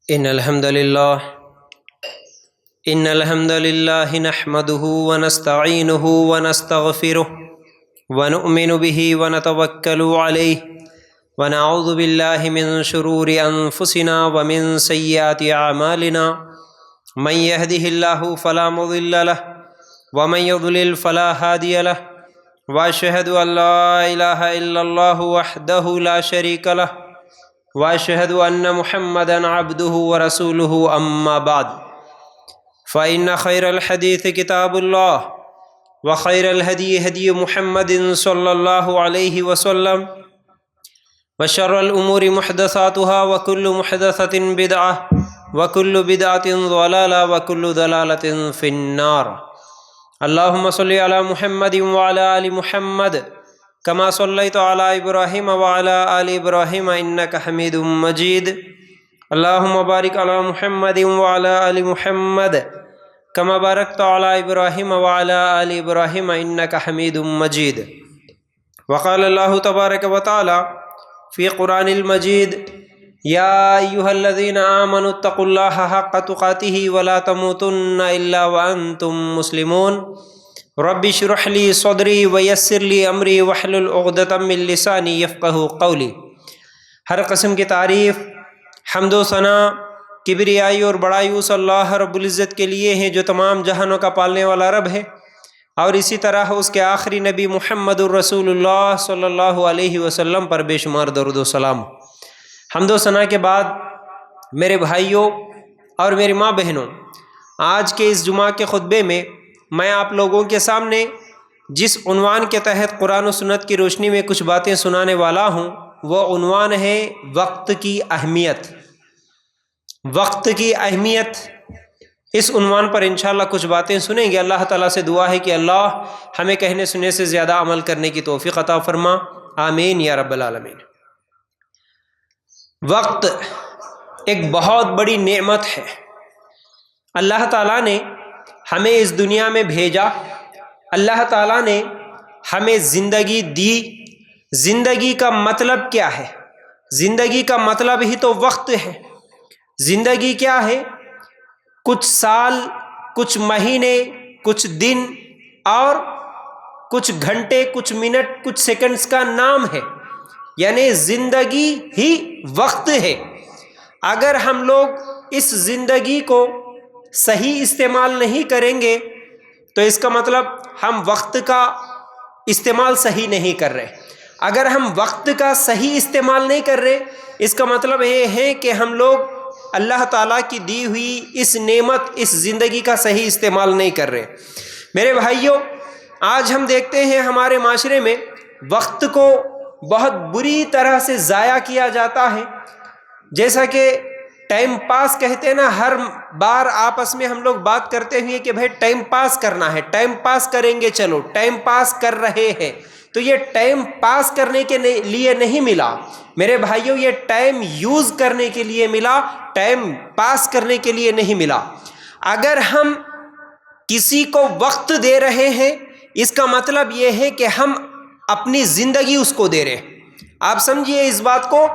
إن الحمد لله نحمده ونستعينه ونستغفره ونؤمن به ونتوكل عليه ونعوذ بالله من شرور أنفسنا ومن سيئات أعمالنا من يهده الله فلا مضل له ومن يضلل فلا هادي له وأشهد أن لا إله إلا الله وحده لا شريك له وأشهد أن محمدًا عبده ورسوله أما بعد فإن خير الحديث كتاب الله وخير الهدي هدي محمد صلى الله عليه وسلم وشر الأمور محدثاتها وكل محدثة بدعة وكل بدعة ضلالة وكل ضلالة في النار. اللهم صل على محمد وعلى آل محمد كما صليت على إبراهيم وعلى آل إبراهيم إنك حميد مجيد. اللهم بارك على محمد وعلى آل محمد كما باركت على إبراهيم وعلى آل إبراهيم إنك حميد مجيد. وقال الله تبارك وتعالى في قرآن المجيد: يا أيها الذين آمنوا اتقوا الله حق تقاته ولا تموتن إلا وأنتم مسلمون. رب اشرح لي صدری ویسر لی امری واحلل عقدۃ من لسانی یفقہوا قولی. ہر قسم کی تعریف، حمد و ثنا، کبریائی اور بڑائی اس اللہ رب العزت کے لیے ہیں جو تمام جہانوں کا پالنے والا رب ہے، اور اسی طرح اس کے آخری نبی محمد الرسول اللہ صلی اللہ علیہ وسلم پر بے شمار درود و سلام. حمد و ثنا کے بعد میرے بھائیوں اور میری ماں بہنوں، آج کے اس جمعہ کے خطبے میں میں آپ لوگوں کے سامنے جس عنوان کے تحت قرآن و سنت کی روشنی میں کچھ باتیں سنانے والا ہوں وہ عنوان ہے وقت کی اہمیت. وقت کی اہمیت، اس عنوان پر انشاءاللہ کچھ باتیں سنیں گے. اللہ تعالیٰ سے دعا ہے کہ اللہ ہمیں کہنے سننے سے زیادہ عمل کرنے کی توفیق عطا فرما، آمین یا رب العالمین. وقت ایک بہت بڑی نعمت ہے. اللہ تعالیٰ نے ہمیں اس دنیا میں بھیجا، اللہ تعالیٰ نے ہمیں زندگی دی. زندگی کا مطلب کیا ہے؟ زندگی کا مطلب ہی تو وقت ہے. زندگی کیا ہے؟ کچھ سال، کچھ مہینے، کچھ دن اور کچھ گھنٹے، کچھ منٹ، کچھ سیکنڈز کا نام ہے. یعنی زندگی ہی وقت ہے. اگر ہم لوگ اس زندگی کو صحیح استعمال نہیں کریں گے تو اس کا مطلب ہم وقت کا استعمال صحیح نہیں کر رہے. اگر ہم وقت کا صحیح استعمال نہیں کر رہے، اس کا مطلب یہ ہے کہ ہم لوگ اللہ تعالیٰ کی دی ہوئی اس نعمت، اس زندگی کا صحیح استعمال نہیں کر رہے. میرے بھائیوں، آج ہم دیکھتے ہیں ہمارے معاشرے میں وقت کو بہت بری طرح سے ضائع کیا جاتا ہے. جیسا کہ ٹائم پاس کہتے ہیں نا، ہر بار آپس میں ہم لوگ بات کرتے ہوئے کہ بھائی ٹائم پاس کرنا ہے، ٹائم پاس کریں گے، چلو ٹائم پاس کر رہے ہیں. تو یہ ٹائم پاس کرنے کے لیے نہیں ملا میرے بھائیوں، یہ ٹائم یوز کرنے کے لیے ملا، ٹائم پاس کرنے کے لیے نہیں ملا. اگر ہم کسی کو وقت دے رہے ہیں، اس کا مطلب یہ ہے کہ ہم اپنی زندگی اس کو دے رہے ہیں. آپ سمجھیے اس بات کو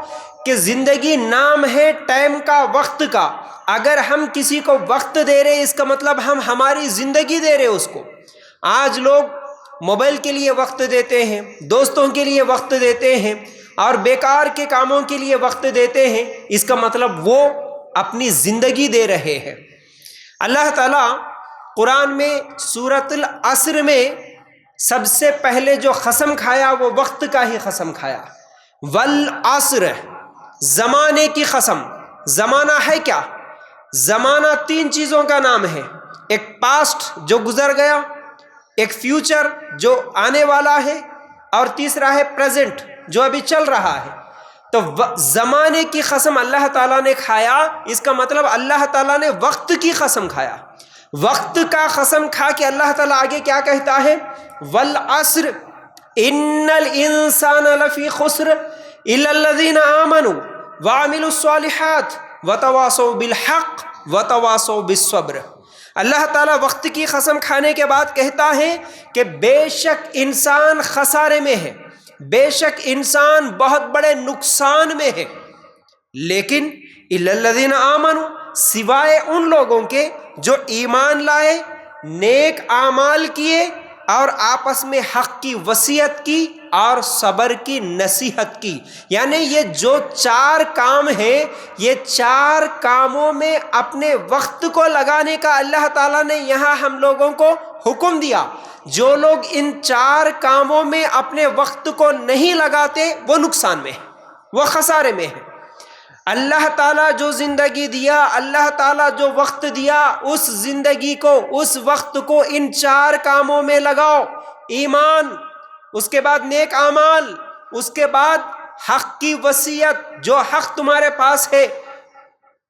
کہ زندگی نام ہے ٹائم کا، وقت کا. اگر ہم کسی کو وقت دے رہے، اس کا مطلب ہم ہماری زندگی دے رہے اس کو. آج لوگ موبائل کے لیے وقت دیتے ہیں، دوستوں کے لیے وقت دیتے ہیں اور بیکار کے کاموں کے لیے وقت دیتے ہیں. اس کا مطلب وہ اپنی زندگی دے رہے ہیں. اللہ تعالیٰ قرآن میں سورۃ العصر میں سب سے پہلے جو قسم کھایا وہ وقت کا ہی قسم کھایا. والعصر، زمانے کی قسم. زمانہ ہے کیا؟ زمانہ تین چیزوں کا نام ہے. ایک پاسٹ جو گزر گیا، ایک فیوچر جو آنے والا ہے، اور تیسرا ہے پریزنٹ جو ابھی چل رہا ہے. تو زمانے کی قسم اللہ تعالیٰ نے کھایا، اس کا مطلب اللہ تعالیٰ نے وقت کی قسم کھایا. وقت کا قسم کھا کے اللہ تعالیٰ آگے کیا کہتا ہے؟ والعصر ان الانسان لفی خسر الا الذین آمنوا وعملوا الصالحات وتواصوا بالحق وتواصوا بالصبر. اللہ تعالیٰ وقت کی قسم کھانے کے بعد کہتا ہے کہ بے شک انسان خسارے میں ہے، بے شک انسان بہت بڑے نقصان میں ہے، لیکن الا الذین آمنوا، سوائے ان لوگوں کے جو ایمان لائے، نیک اعمال کیے اور آپس میں حق کی وصیت کی اور صبر کی نصیحت کی۔ یعنی یہ جو 4 کام ہیں، یہ 4 کاموں میں اپنے وقت کو لگانے کا اللہ تعالیٰ نے یہاں ہم لوگوں کو حکم دیا۔ جو لوگ ان 4 کاموں میں اپنے وقت کو نہیں لگاتے وہ نقصان میں ہیں، وہ خسارے میں ہیں۔ اللہ تعالیٰ جو زندگی دیا، اللہ تعالیٰ جو وقت دیا، اس زندگی کو، اس وقت کو ان 4 کاموں میں لگاؤ۔ ایمان، اس کے بعد نیک اعمال، اس کے بعد حق کی وصیت، جو حق تمہارے پاس ہے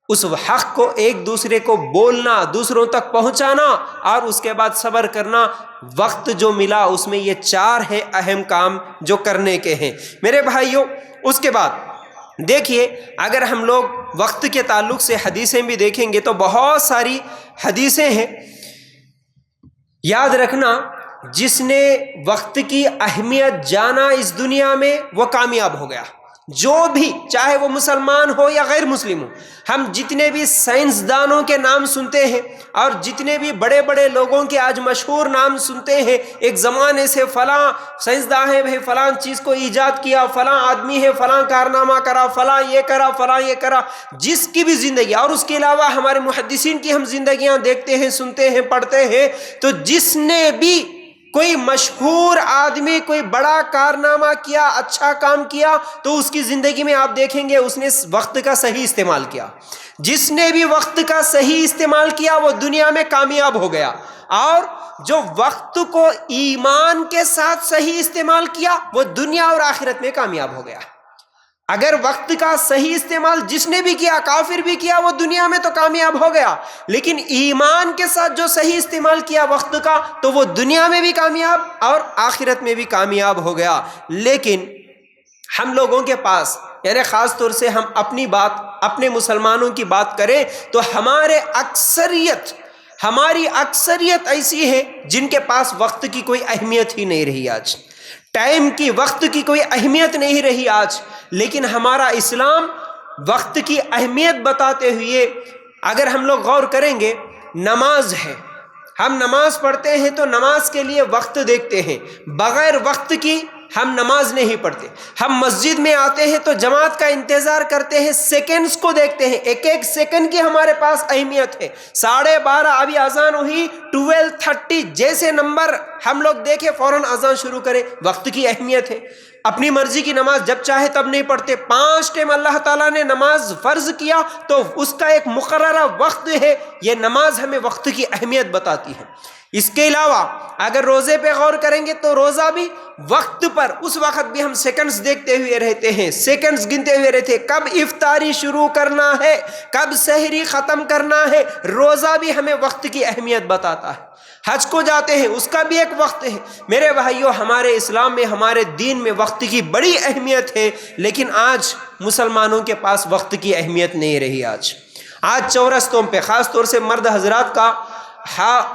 اس حق کو ایک دوسرے کو بولنا، دوسروں تک پہنچانا، اور اس کے بعد صبر کرنا۔ وقت جو ملا اس میں یہ 4 ہے اہم کام جو کرنے کے ہیں میرے بھائیوں۔ اس کے بعد دیکھیے، اگر ہم لوگ وقت کے تعلق سے حدیثیں بھی دیکھیں گے تو بہت ساری حدیثیں ہیں۔ یاد رکھنا، جس نے وقت کی اہمیت جانا اس دنیا میں وہ کامیاب ہو گیا۔ جو بھی، چاہے وہ مسلمان ہو یا غیر مسلم ہو، ہم جتنے بھی سائنسدانوں کے نام سنتے ہیں اور جتنے بھی بڑے بڑے لوگوں کے آج مشہور نام سنتے ہیں، ایک زمانے سے فلاں سائنسداں ہے بھائی، فلاں چیز کو ایجاد کیا، فلاں آدمی ہے، فلاں کارنامہ کرا، فلاں یہ کرا، فلاں یہ کرا، جس کی بھی زندگی، اور اس کے علاوہ ہمارے محدثین کی ہم زندگیاں دیکھتے ہیں، سنتے ہیں، پڑھتے ہیں، تو جس نے بھی کوئی مشہور آدمی کوئی بڑا کارنامہ کیا، اچھا کام کیا، تو اس کی زندگی میں آپ دیکھیں گے اس نے وقت کا صحیح استعمال کیا۔ جس نے بھی وقت کا صحیح استعمال کیا وہ دنیا میں کامیاب ہو گیا، اور جو وقت کو ایمان کے ساتھ صحیح استعمال کیا وہ دنیا اور آخرت میں کامیاب ہو گیا۔ اگر وقت کا صحیح استعمال جس نے بھی کیا، کافر بھی کیا، وہ دنیا میں تو کامیاب ہو گیا، لیکن ایمان کے ساتھ جو صحیح استعمال کیا وقت کا تو وہ دنیا میں بھی کامیاب اور آخرت میں بھی کامیاب ہو گیا۔ لیکن ہم لوگوں کے پاس، یعنی خاص طور سے ہم اپنی بات، اپنے مسلمانوں کی بات کریں تو ہماری اکثریت ایسی ہے جن کے پاس وقت کی کوئی اہمیت ہی نہیں رہی آج، ٹائم کی، وقت کی کوئی اہمیت نہیں رہی آج۔ لیکن ہمارا اسلام وقت کی اہمیت بتاتے ہوئے اگر ہم لوگ غور کریں گے، نماز ہے، ہم نماز پڑھتے ہیں تو نماز کے لیے وقت دیکھتے ہیں، بغیر وقت کی ہم نماز نہیں پڑھتے۔ ہم مسجد میں آتے ہیں تو جماعت کا انتظار کرتے ہیں، سیکنڈز کو دیکھتے ہیں، ایک ایک سیکنڈ کی ہمارے پاس اہمیت ہے۔ 12:30 ابھی اذان ہوئی، 12:30 جیسے نمبر ہم لوگ دیکھیں فوراً اذان شروع کریں، وقت کی اہمیت ہے۔ اپنی مرضی کی نماز جب چاہے تب نہیں پڑھتے، 5 ٹائم اللہ تعالیٰ نے نماز فرض کیا تو اس کا ایک مقررہ وقت ہے۔ یہ نماز ہمیں وقت کی اہمیت بتاتی ہے۔ اس کے علاوہ اگر روزے پہ غور کریں گے تو روزہ بھی وقت پر، اس وقت بھی ہم سیکنڈز دیکھتے ہوئے رہتے ہیں، سیکنڈز گنتے ہوئے رہتے ہیں، کب افطاری شروع کرنا ہے، کب سحری ختم کرنا ہے۔ روزہ بھی ہمیں وقت کی اہمیت بتاتا ہے۔ حج کو جاتے ہیں، اس کا بھی ایک وقت ہے۔ میرے بھائیوں، ہمارے اسلام میں، ہمارے دین میں وقت کی بڑی اہمیت ہے، لیکن آج مسلمانوں کے پاس وقت کی اہمیت نہیں رہی۔ آج چورستوں پہ خاص طور سے مرد حضرات کا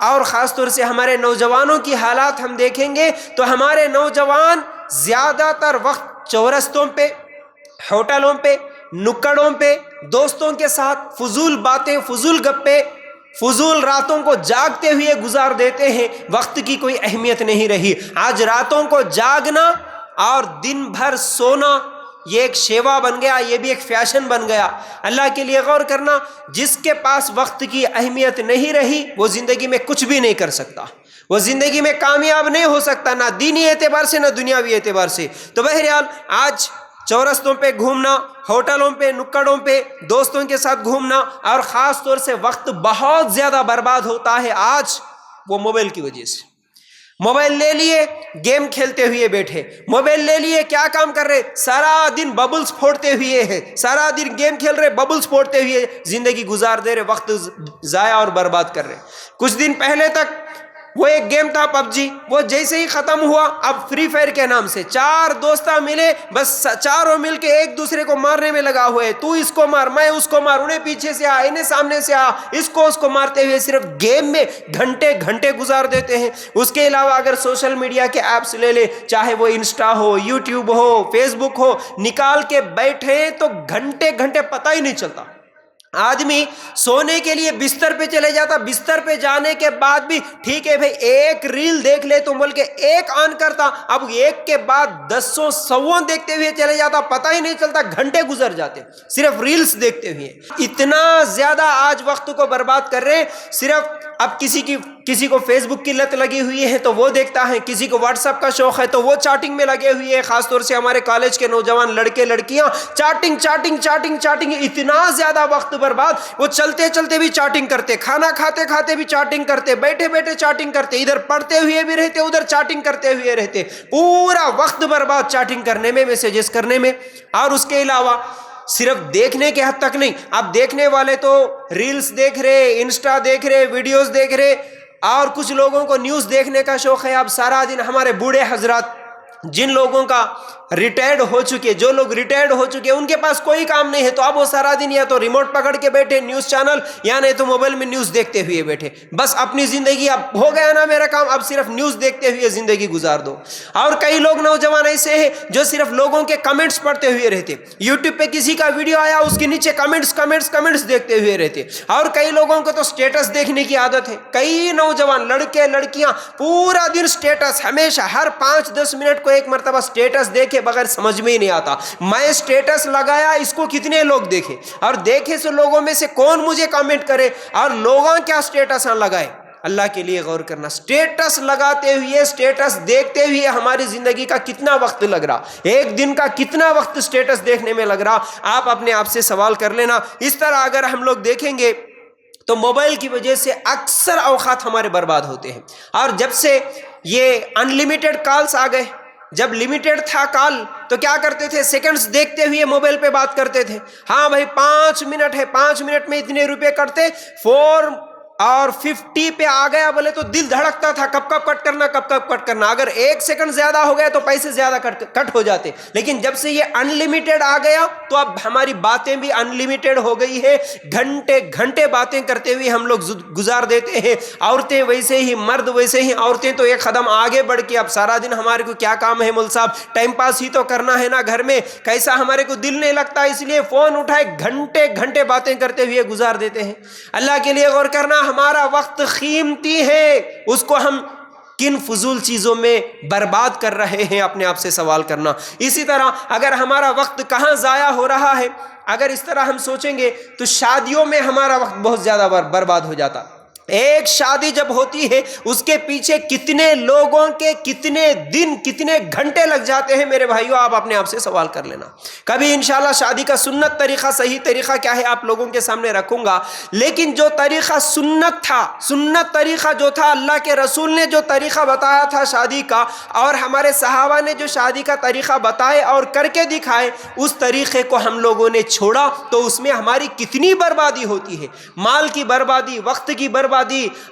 اور خاص طور سے ہمارے نوجوانوں کی حالات ہم دیکھیں گے تو ہمارے نوجوان زیادہ تر وقت چورستوں پہ، ہوٹلوں پہ، نکڑوں پہ، دوستوں کے ساتھ فضول باتیں، فضول گپے، فضول راتوں کو جاگتے ہوئے گزار دیتے ہیں۔ وقت کی کوئی اہمیت نہیں رہی۔ آج راتوں کو جاگنا اور دن بھر سونا یہ ایک شیوا بن گیا، یہ بھی ایک فیشن بن گیا۔ اللہ کے لیے غور کرنا، جس کے پاس وقت کی اہمیت نہیں رہی وہ زندگی میں کچھ بھی نہیں کر سکتا، وہ زندگی میں کامیاب نہیں ہو سکتا، نہ دینی اعتبار سے نہ دنیاوی اعتبار سے۔ تو بہرحال آج چورستوں پہ گھومنا، ہوٹلوں پہ، نکڑوں پہ دوستوں کے ساتھ گھومنا، اور خاص طور سے وقت بہت زیادہ برباد ہوتا ہے آج وہ موبائل کی وجہ سے۔ موبائل لے لیے، گیم کھیلتے ہوئے بیٹھے، موبائل لے لیے، کیا کام کر رہے؟ سارا دن ببلز پھوڑتے ہوئے ہیں، سارا دن گیم کھیل رہے، ببلز پھوڑتے ہوئے زندگی گزار دے رہے، وقت ضائع اور برباد کر رہے۔ کچھ دن پہلے تک وہ ایک گیم تھا PUBG، وہ جیسے ہی ختم ہوا اب فری فائر کے نام سے 4 دوست ملے، بس چاروں مل کے ایک دوسرے کو مارنے میں لگا ہوئے، تو اس کو مار، میں اس کو مار، انہیں پیچھے سے آ، انہیں سامنے سے آ، اس کو مارتے ہوئے صرف گیم میں گھنٹے گھنٹے گزار دیتے ہیں۔ اس کے علاوہ اگر سوشل میڈیا کے ایپس لے لے، چاہے وہ انسٹا ہو، یوٹیوب ہو، فیس بک ہو، نکال کے بیٹھے تو گھنٹے گھنٹے پتہ ہی نہیں چلتا۔ آدمی سونے کے لیے بستر پہ چلے جاتا، بستر پہ جانے کے بعد بھی ٹھیک ہے بھائی ایک ریل دیکھ لے تو بول کے ایک آن کرتا، اب ایک کے بعد دسوں سووں دیکھتے ہوئے چلے جاتا، پتہ ہی نہیں چلتا گھنٹے گزر جاتے صرف ریلز دیکھتے ہوئے۔ اتنا زیادہ آج وقت کو برباد کر رہے ہیں، صرف اب کسی کو فیس بک کی لت لگی ہوئی ہے تو وہ دیکھتا ہے، کسی کو واٹس ایپ کا شوق ہے تو وہ چاٹنگ میں لگے ہوئے ہیں، خاص طور سے ہمارے کالج کے نوجوان لڑکے لڑکیاں چاٹنگ، اتنا زیادہ وقت برباد، وہ چلتے چلتے بھی چاٹنگ کرتے، کھانا کھاتے کھاتے بھی چاٹنگ کرتے، بیٹھے بیٹھے چاٹنگ کرتے، ادھر پڑھتے ہوئے بھی رہتے ادھر چاٹنگ کرتے ہوئے رہتے، پورا وقت برباد چاٹنگ کرنے میں، میسیجز کرنے میں۔ اور اس کے علاوہ صرف دیکھنے کے حد تک نہیں، اب دیکھنے والے تو ریلز دیکھ رہے، انسٹا دیکھ رہے، ویڈیوز دیکھ رہے، اور کچھ لوگوں کو نیوز دیکھنے کا شوق ہے۔ اب سارا دن ہمارے بوڑھے حضرات، جن لوگوں کا ریٹائرڈ ہو چکے، جو لوگ ریٹائرڈ ہو چکے ان کے پاس کوئی کام نہیں ہے تو اب وہ سارا دن یا تو ریموٹ پکڑ کے بیٹھے نیوز چینل، یا نہیں تو موبائل میں نیوز دیکھتے ہوئے بیٹھے، بس اپنی زندگی اب ہو گیا نا میرا کام، اب صرف نیوز دیکھتے ہوئے زندگی گزار دو۔ اور کئی لوگ نوجوان ایسے ہیں جو صرف لوگوں کے کمنٹس پڑھتے ہوئے رہتے، یوٹیوب پہ کسی کا ویڈیو آیا اس کے نیچے کمنٹس دیکھتے ہوئے رہتے۔ اور کئی لوگوں کو تو سٹیٹس دیکھنے کی عادت ہے، کئی نوجوان لڑکے لڑکیاں پورا دن سٹیٹس، ہمیشہ ہر 5-10 منٹ کو ایک مرتبہ سٹیٹس دیکھے بغیر سمجھ میں ہی نہیں آتا میں سٹیٹس لگایا اس کو کتنے لوگ دیکھے، اور دیکھے سے لوگوں میں سے کون مجھے کامنٹ کرے، اور لوگوں کیا سٹیٹس لگائے۔ اللہ کے لیے غور کرنا، سٹیٹس لگاتے ہوئے، سٹیٹس دیکھتے ہوئے ہماری زندگی کا کتنا وقت لگ رہا، ایک دن کا کتنا وقت سٹیٹس دیکھنے میں لگ رہا، آپ اپنے آپ سے سوال کر لینا۔ اس طرح اگر ہم لوگ دیکھیں گے تو موبائل کی وجہ سے اکثر اوقات ہمارے برباد ہوتے ہیں۔ اور جب سے یہ انلمیٹڈ کالز آ گئے، جب لمیٹڈ تھا کال تو کیا کرتے تھے، سیکنڈز دیکھتے ہوئے موبائل پہ بات کرتے تھے، ہاں بھائی 5 منٹ ہے، 5 منٹ میں اتنے روپے کٹتے، 450 پہ آ گیا بولے تو دل دھڑکتا تھا، کب کٹ کرنا، اگر 1 سیکنڈ زیادہ ہو گیا تو پیسے زیادہ کٹ ہو جاتے۔ لیکن جب سے یہ انلمیٹڈ آ گیا تو اب ہماری باتیں بھی انلمیٹڈ ہو گئی ہے، گھنٹے باتیں کرتے ہوئے ہم لوگ گزار دیتے ہیں، عورتیں ویسے ہی، مرد ویسے ہی، عورتیں تو ایک قدم آگے بڑھ کے اب سارا دن ہمارے کو کیا کام ہے مول صاحب، ٹائم پاس ہی تو کرنا ہے نا گھر میں، کیسا ہمارے کو دل نہیں لگتا، اس لیے فون اٹھائے گھنٹے باتیں کرتے ہوئے گزار دیتے ہیں۔ اللہ کے لیے غور کرنا، ہمارا وقت قیمتی ہے، اس کو ہم کن فضول چیزوں میں برباد کر رہے ہیں، اپنے آپ سے سوال کرنا۔ اسی طرح اگر ہمارا وقت کہاں ضائع ہو رہا ہے، اگر اس طرح ہم سوچیں گے تو شادیوں میں ہمارا وقت بہت زیادہ برباد ہو جاتا۔ ایک شادی جب ہوتی ہے اس کے پیچھے کتنے لوگوں کے کتنے دن کتنے گھنٹے لگ جاتے ہیں میرے بھائیوں، آپ اپنے آپ سے سوال کر لینا۔ کبھی انشاءاللہ شادی کا سنت طریقہ، صحیح طریقہ کیا ہے آپ لوگوں کے سامنے رکھوں گا، لیکن جو طریقہ سنت تھا، سنت طریقہ جو تھا، اللہ کے رسول نے جو طریقہ بتایا تھا شادی کا، اور ہمارے صحابہ نے جو شادی کا طریقہ بتائے اور کر کے دکھائے، اس طریقے کو ہم لوگوں نے چھوڑا تو اس میں ہماری کتنی بربادی ہوتی ہے، مال کی بربادی، وقت کی بربادی،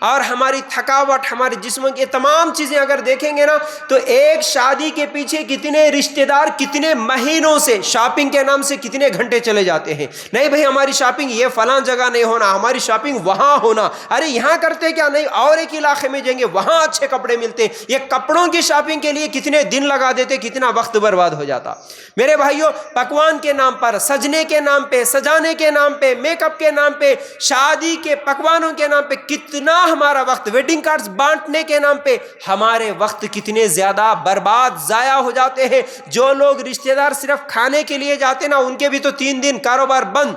اور ہماری تھکاوٹ، ہمارے جسم کی تمام چیزیں اگر دیکھیں گے نا تو ایک شادی کے پیچھے کتنے رشتہ دار کتنے مہینوں سے شاپنگ کے نام سے کتنے گھنٹے چلے جاتے ہیں، نہیں بھائی ہماری شاپنگ یہ فلاں جگہ نہیں ہونا، ہماری شاپنگ وہاں ہونا، ارے یہاں کرتے کیا نہیں اور ایک علاقے میں جائیں گے وہاں اچھے کپڑے ملتے، یہ کپڑوں کی شاپنگ کے لیے کتنے دن لگا دیتے، کتنا وقت برباد ہو جاتا۔ میرے بھائیوں، پکوان کے نام پر، سجنے کے نام پہ، سجانے کے نام پہ، میک اپ کے نام پہ، شادی کے پکوانوں کے نام پہ کتنا ہمارا وقت، ویڈنگ کارڈز بانٹنے کے نام پہ ہمارے وقت کتنے زیادہ برباد ضائع ہو جاتے ہیں۔ جو لوگ رشتہ دار صرف کھانے کے لیے جاتے نا ان کے بھی تو 3 دن کاروبار بند،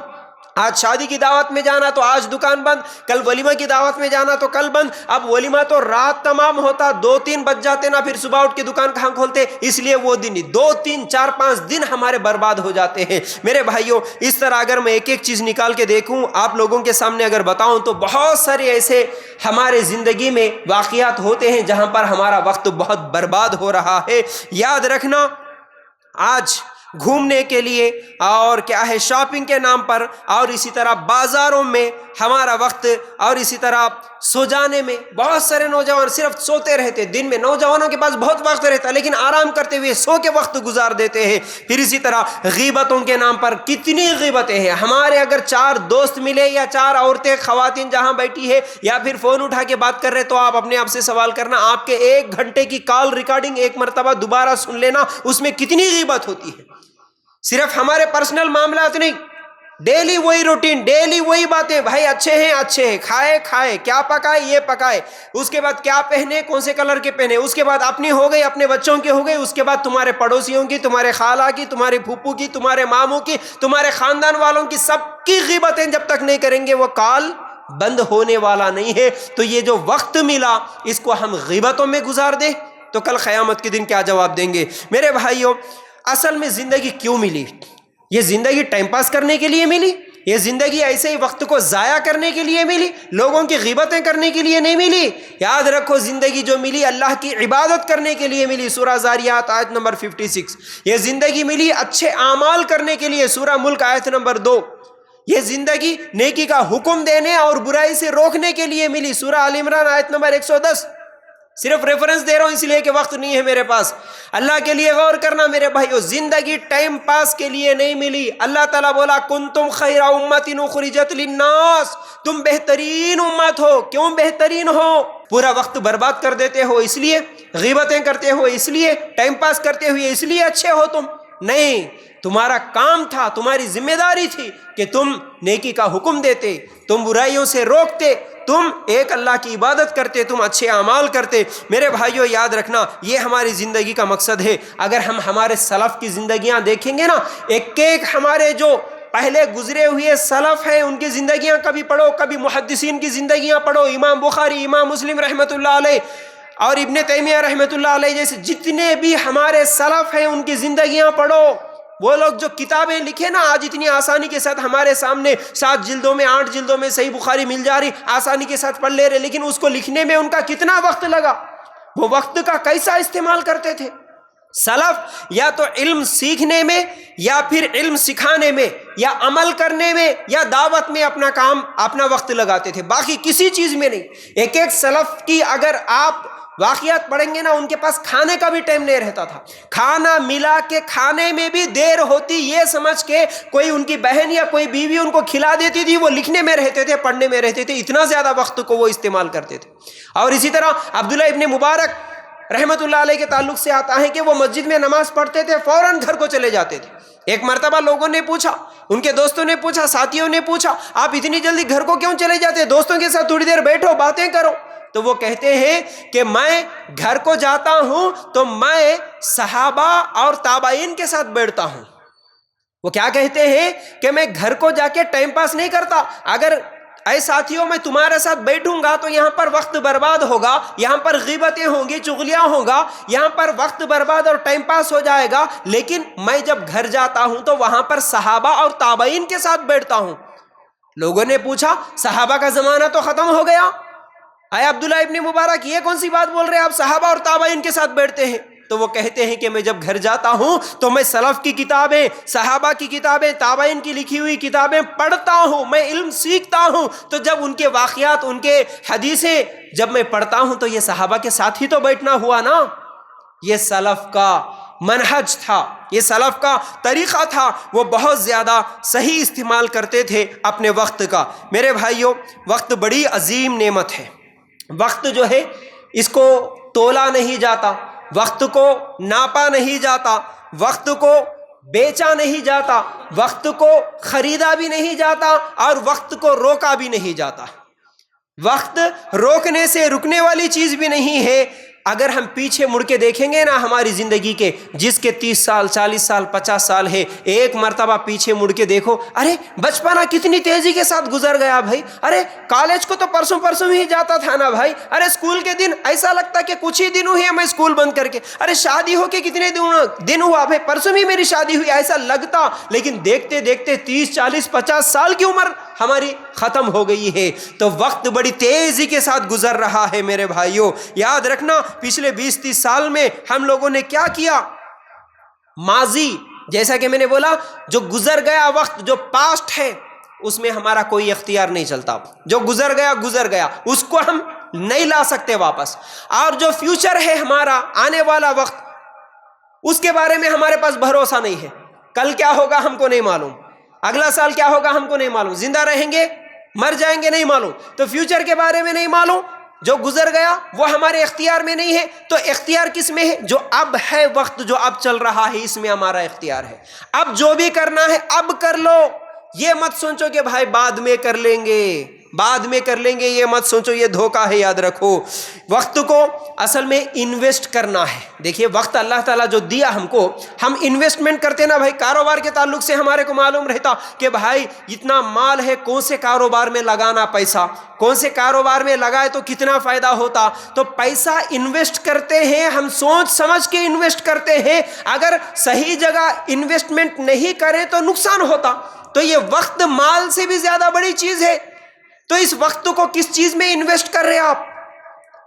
آج شادی کی دعوت میں جانا تو آج دکان بند، کل ولیمہ کی دعوت میں جانا تو کل بند، اب ولیمہ تو رات تمام ہوتا، 2-3 بج جاتے نا، پھر صبح اٹھ کے دکان کہاں کھولتے، اس لیے وہ دن 2-3-4-5 دن ہمارے برباد ہو جاتے ہیں۔ میرے بھائیوں، اس طرح اگر میں ایک چیز نکال کے دیکھوں آپ لوگوں کے سامنے اگر بتاؤں تو بہت سارے ایسے ہمارے زندگی میں واقعات ہوتے ہیں جہاں پر ہمارا وقت بہت برباد ہو رہا ہے۔ یاد رکھنا، آج گھومنے کے لیے اور کیا ہے شاپنگ کے نام پر، اور اسی طرح بازاروں میں ہمارا وقت، اور اسی طرح سو جانے میں، بہت سارے نوجوان صرف سوتے رہتے، دن میں نوجوانوں کے پاس بہت وقت رہتا لیکن آرام کرتے ہوئے سو کے وقت گزار دیتے ہیں۔ پھر اسی طرح غیبتوں کے نام پر کتنی غیبتیں ہیں، ہمارے اگر 4 دوست ملے یا 4 عورتیں خواتین جہاں بیٹھی ہے یا پھر فون اٹھا کے بات کر رہے تو آپ اپنے آپ سے سوال کرنا، آپ کے 1 گھنٹے کی کال ریکارڈنگ ایک مرتبہ دوبارہ سن لینا، اس میں کتنی غیبت ہوتی ہے۔ صرف ہمارے پرسنل معاملات نہیں، ڈیلی وہی روٹین، ڈیلی وہی باتیں، بھائی اچھے ہیں، کھائے، کیا پکائے یہ پکائے، اس کے بعد کیا پہنے، کون سے کلر کے پہنے، اس کے بعد اپنی ہو گئی، اپنے بچوں کی ہو گئی، اس کے بعد تمہارے پڑوسیوں کی، تمہارے خالہ کی، تمہارے پھوپھو کی، تمہارے ماموں کی، تمہارے خاندان والوں کی، سب کی غیبتیں جب تک نہیں کریں گے وہ کال بند ہونے والا نہیں ہے۔ تو یہ جو وقت ملا اس کو ہم غیبتوں میں گزار دیں تو کل قیامت کے دن کیا جواب دیں گے؟ میرے بھائیوں، اصل میں زندگی کیوں ملی؟ یہ زندگی ٹائم پاس کرنے کے لیے ملی؟ یہ زندگی ایسے ہی وقت کو ضائع کرنے کے لیے ملی؟ لوگوں کی غیبتیں کرنے کے لیے نہیں ملی؟ یاد رکھو، زندگی جو ملی اللہ کی عبادت کرنے کے لیے ملی، سورہ زاریات آیت نمبر 56۔ یہ زندگی ملی اچھے اعمال کرنے کے لیے، سورہ ملک آیت نمبر 2۔ یہ زندگی نیکی کا حکم دینے اور برائی سے روکنے کے لیے ملی، سورہ آل عمران آیت نمبر 110۔ صرف ریفرنس دے رہا ہوں اس لیے کہ وقت نہیں ہے میرے پاس، اللہ کے لیے غور کرنا میرے بھائیو، زندگی ٹائم پاس کے لیے نہیں ملی۔ اللہ تعالیٰ بولا کنتم خیر امت اخرجت للناس، تم بہترین امت ہو۔ کیوں بہترین ہو؟ پورا وقت برباد کر دیتے ہو اس لیے، غیبتیں کرتے ہو اس لیے، ٹائم پاس کرتے ہوئے اس لیے اچھے ہو تم؟ نہیں، تمہارا کام تھا، تمہاری ذمہ داری تھی کہ تم نیکی کا حکم دیتے، تم برائیوں سے روکتے، تم ایک اللہ کی عبادت کرتے، تم اچھے اعمال کرتے۔ میرے بھائیو یاد رکھنا، یہ ہماری زندگی کا مقصد ہے۔ اگر ہم ہمارے سلف کی زندگیاں دیکھیں گے نا، ایک ایک ہمارے جو پہلے گزرے ہوئے سلف ہیں ان کی زندگیاں کبھی پڑھو، کبھی محدثین کی زندگیاں پڑھو، امام بخاری، امام مسلم رحمۃ اللہ علیہ اور ابن تیمیہ رحمۃ اللہ علیہ جیسے جتنے بھی ہمارے سلف ہیں ان کی زندگیاں پڑھو۔ وہ لوگ جو کتابیں لکھے نا، آج اتنی آسانی کے ساتھ ہمارے سامنے 7 جلدوں میں 8 جلدوں میں صحیح بخاری مل جا رہی، آسانی کے ساتھ پڑھ لے رہے، لیکن اس کو لکھنے میں ان کا کتنا وقت لگا، وہ وقت کا کیسا استعمال کرتے تھے؟ سلف یا تو علم سیکھنے میں، یا پھر علم سکھانے میں، یا عمل کرنے میں، یا دعوت میں اپنا کام، اپنا وقت لگاتے تھے، باقی کسی چیز میں نہیں۔ ایک ایک سلف کی اگر آپ واقعات پڑھیں گے نا، ان کے پاس کھانے کا بھی ٹائم نہیں رہتا تھا، کھانا ملا کے کھانے میں بھی دیر ہوتی یہ سمجھ کے کوئی ان کی بہن یا کوئی بیوی ان کو کھلا دیتی تھی، وہ لکھنے میں رہتے تھے، پڑھنے میں رہتے تھے، اتنا زیادہ وقت کو وہ استعمال کرتے تھے۔ اور اسی طرح عبداللہ ابن مبارک رحمت اللہ علیہ کے تعلق سے آتا ہے کہ وہ مسجد میں نماز پڑھتے تھے، فوراً گھر کو چلے جاتے تھے۔ ایک مرتبہ لوگوں نے پوچھا، ان کے دوستوں نے پوچھا، ساتھیوں نے پوچھا، آپ اتنی جلدی گھر کو کیوں چلے جاتے؟ دوستوں کے ساتھ تھوڑی دیر بیٹھو، باتیں کرو۔ تو وہ کہتے ہیں کہ میں گھر کو جاتا ہوں تو میں صحابہ اور تابعین کے ساتھ بیٹھتا ہوں۔ وہ کیا کہتے ہیں کہ میں گھر کو جا کے ٹائم پاس نہیں کرتا، اگر اے ساتھیوں میں تمہارے ساتھ بیٹھوں گا تو یہاں پر وقت برباد ہوگا، یہاں پر غیبتیں ہوں گی، چغلیاں ہوگا، یہاں پر وقت برباد اور ٹائم پاس ہو جائے گا، لیکن میں جب گھر جاتا ہوں تو وہاں پر صحابہ اور تابعین کے ساتھ بیٹھتا ہوں۔ لوگوں نے پوچھا، صحابہ کا زمانہ تو ختم ہو گیا، اے عبداللہ ابن مبارک یہ کون سی بات بول رہے ہیں، آپ صحابہ اور تابعین کے ساتھ بیٹھتے ہیں؟ تو وہ کہتے ہیں کہ میں جب گھر جاتا ہوں تو میں سلف کی کتابیں، صحابہ کی کتابیں، تابعین کی لکھی ہوئی کتابیں پڑھتا ہوں، میں علم سیکھتا ہوں۔ تو جب ان کے واقعات، ان کے حدیثیں جب میں پڑھتا ہوں تو یہ صحابہ کے ساتھ ہی تو بیٹھنا ہوا نا۔ یہ سلف کا منہج تھا، یہ سلف کا طریقہ تھا، وہ بہت زیادہ صحیح استعمال کرتے تھے اپنے وقت کا۔ میرے بھائیوں، وقت بڑی عظیم نعمت ہے۔ وقت جو ہے اس کو تولا نہیں جاتا، وقت کو ناپا نہیں جاتا، وقت کو بیچا نہیں جاتا، وقت کو خریدا بھی نہیں جاتا، اور وقت کو روکا بھی نہیں جاتا۔ وقت روکنے سے رکنے والی چیز بھی نہیں ہے۔ اگر ہم پیچھے مڑ کے دیکھیں گے نا ہماری زندگی کے، جس کے 30 سال 40 سال 50 سال ہے، ایک مرتبہ پیچھے مڑ کے دیکھو، ارے بچپنا کتنی تیزی کے ساتھ گزر گیا بھائی، ارے کالج کو تو پرسوں ہی جاتا تھا نا بھائی، ارے اسکول کے دن ایسا لگتا کہ کچھ ہی دن ہوئے میں اسکول بند کر کے، ارے شادی ہو کے کتنے دن ہوا بھائی، پرسوں ہی میری شادی ہوئی، ایسا لگتا۔ لیکن دیکھتے دیکھتے 30 40 50 سال کی عمر ہماری ختم ہو گئی ہے۔ تو وقت بڑی تیزی کے ساتھ گزر رہا ہے میرے بھائیوں۔ یاد رکھنا پچھلے 20-30 سال میں ہم لوگوں نے کیا کیا، ماضی جیسا کہ میں نے بولا، جو گزر گیا وقت، جو پاسٹ ہے اس میں ہمارا کوئی اختیار نہیں چلتا، جو گزر گیا اس کو ہم نہیں لا سکتے واپس، اور جو فیوچر ہے ہمارا آنے والا وقت، اس کے بارے میں ہمارے پاس بھروسہ نہیں ہے۔ کل کیا ہوگا ہم کو نہیں معلوم، اگلا سال کیا ہوگا ہم کو نہیں معلوم، زندہ رہیں گے مر جائیں گے نہیں معلوم، تو فیوچر کے بارے میں نہیں معلوم، جو گزر گیا وہ ہمارے اختیار میں نہیں ہے۔ تو اختیار کس میں ہے؟ جو اب ہے، وقت جو اب چل رہا ہے اس میں ہمارا اختیار ہے۔ اب جو بھی کرنا ہے اب کر لو، یہ مت سوچو کہ بھائی بعد میں کر لیں گے، بعد میں کر لیں گے، یہ مت سوچو، یہ دھوکہ ہے، یاد رکھو وقت کو اصل میں انویسٹ کرنا ہے۔ دیکھیے وقت اللہ تعالیٰ جو دیا ہم کو، ہم انویسٹمنٹ کرتے نا بھائی، کاروبار کے تعلق سے ہمارے کو معلوم رہتا کہ بھائی اتنا مال ہے، کون سے کاروبار میں لگانا پیسہ، کون سے کاروبار میں لگائے تو کتنا فائدہ ہوتا، تو پیسہ انویسٹ کرتے ہیں ہم، سوچ سمجھ کے انویسٹ کرتے ہیں، اگر صحیح جگہ انویسٹمنٹ نہیں کریں تو نقصان ہوتا۔ تو یہ وقت مال سے بھی زیادہ بڑی چیز ہے، تو اس وقت کو کس چیز میں انویسٹ کر رہے آپ؟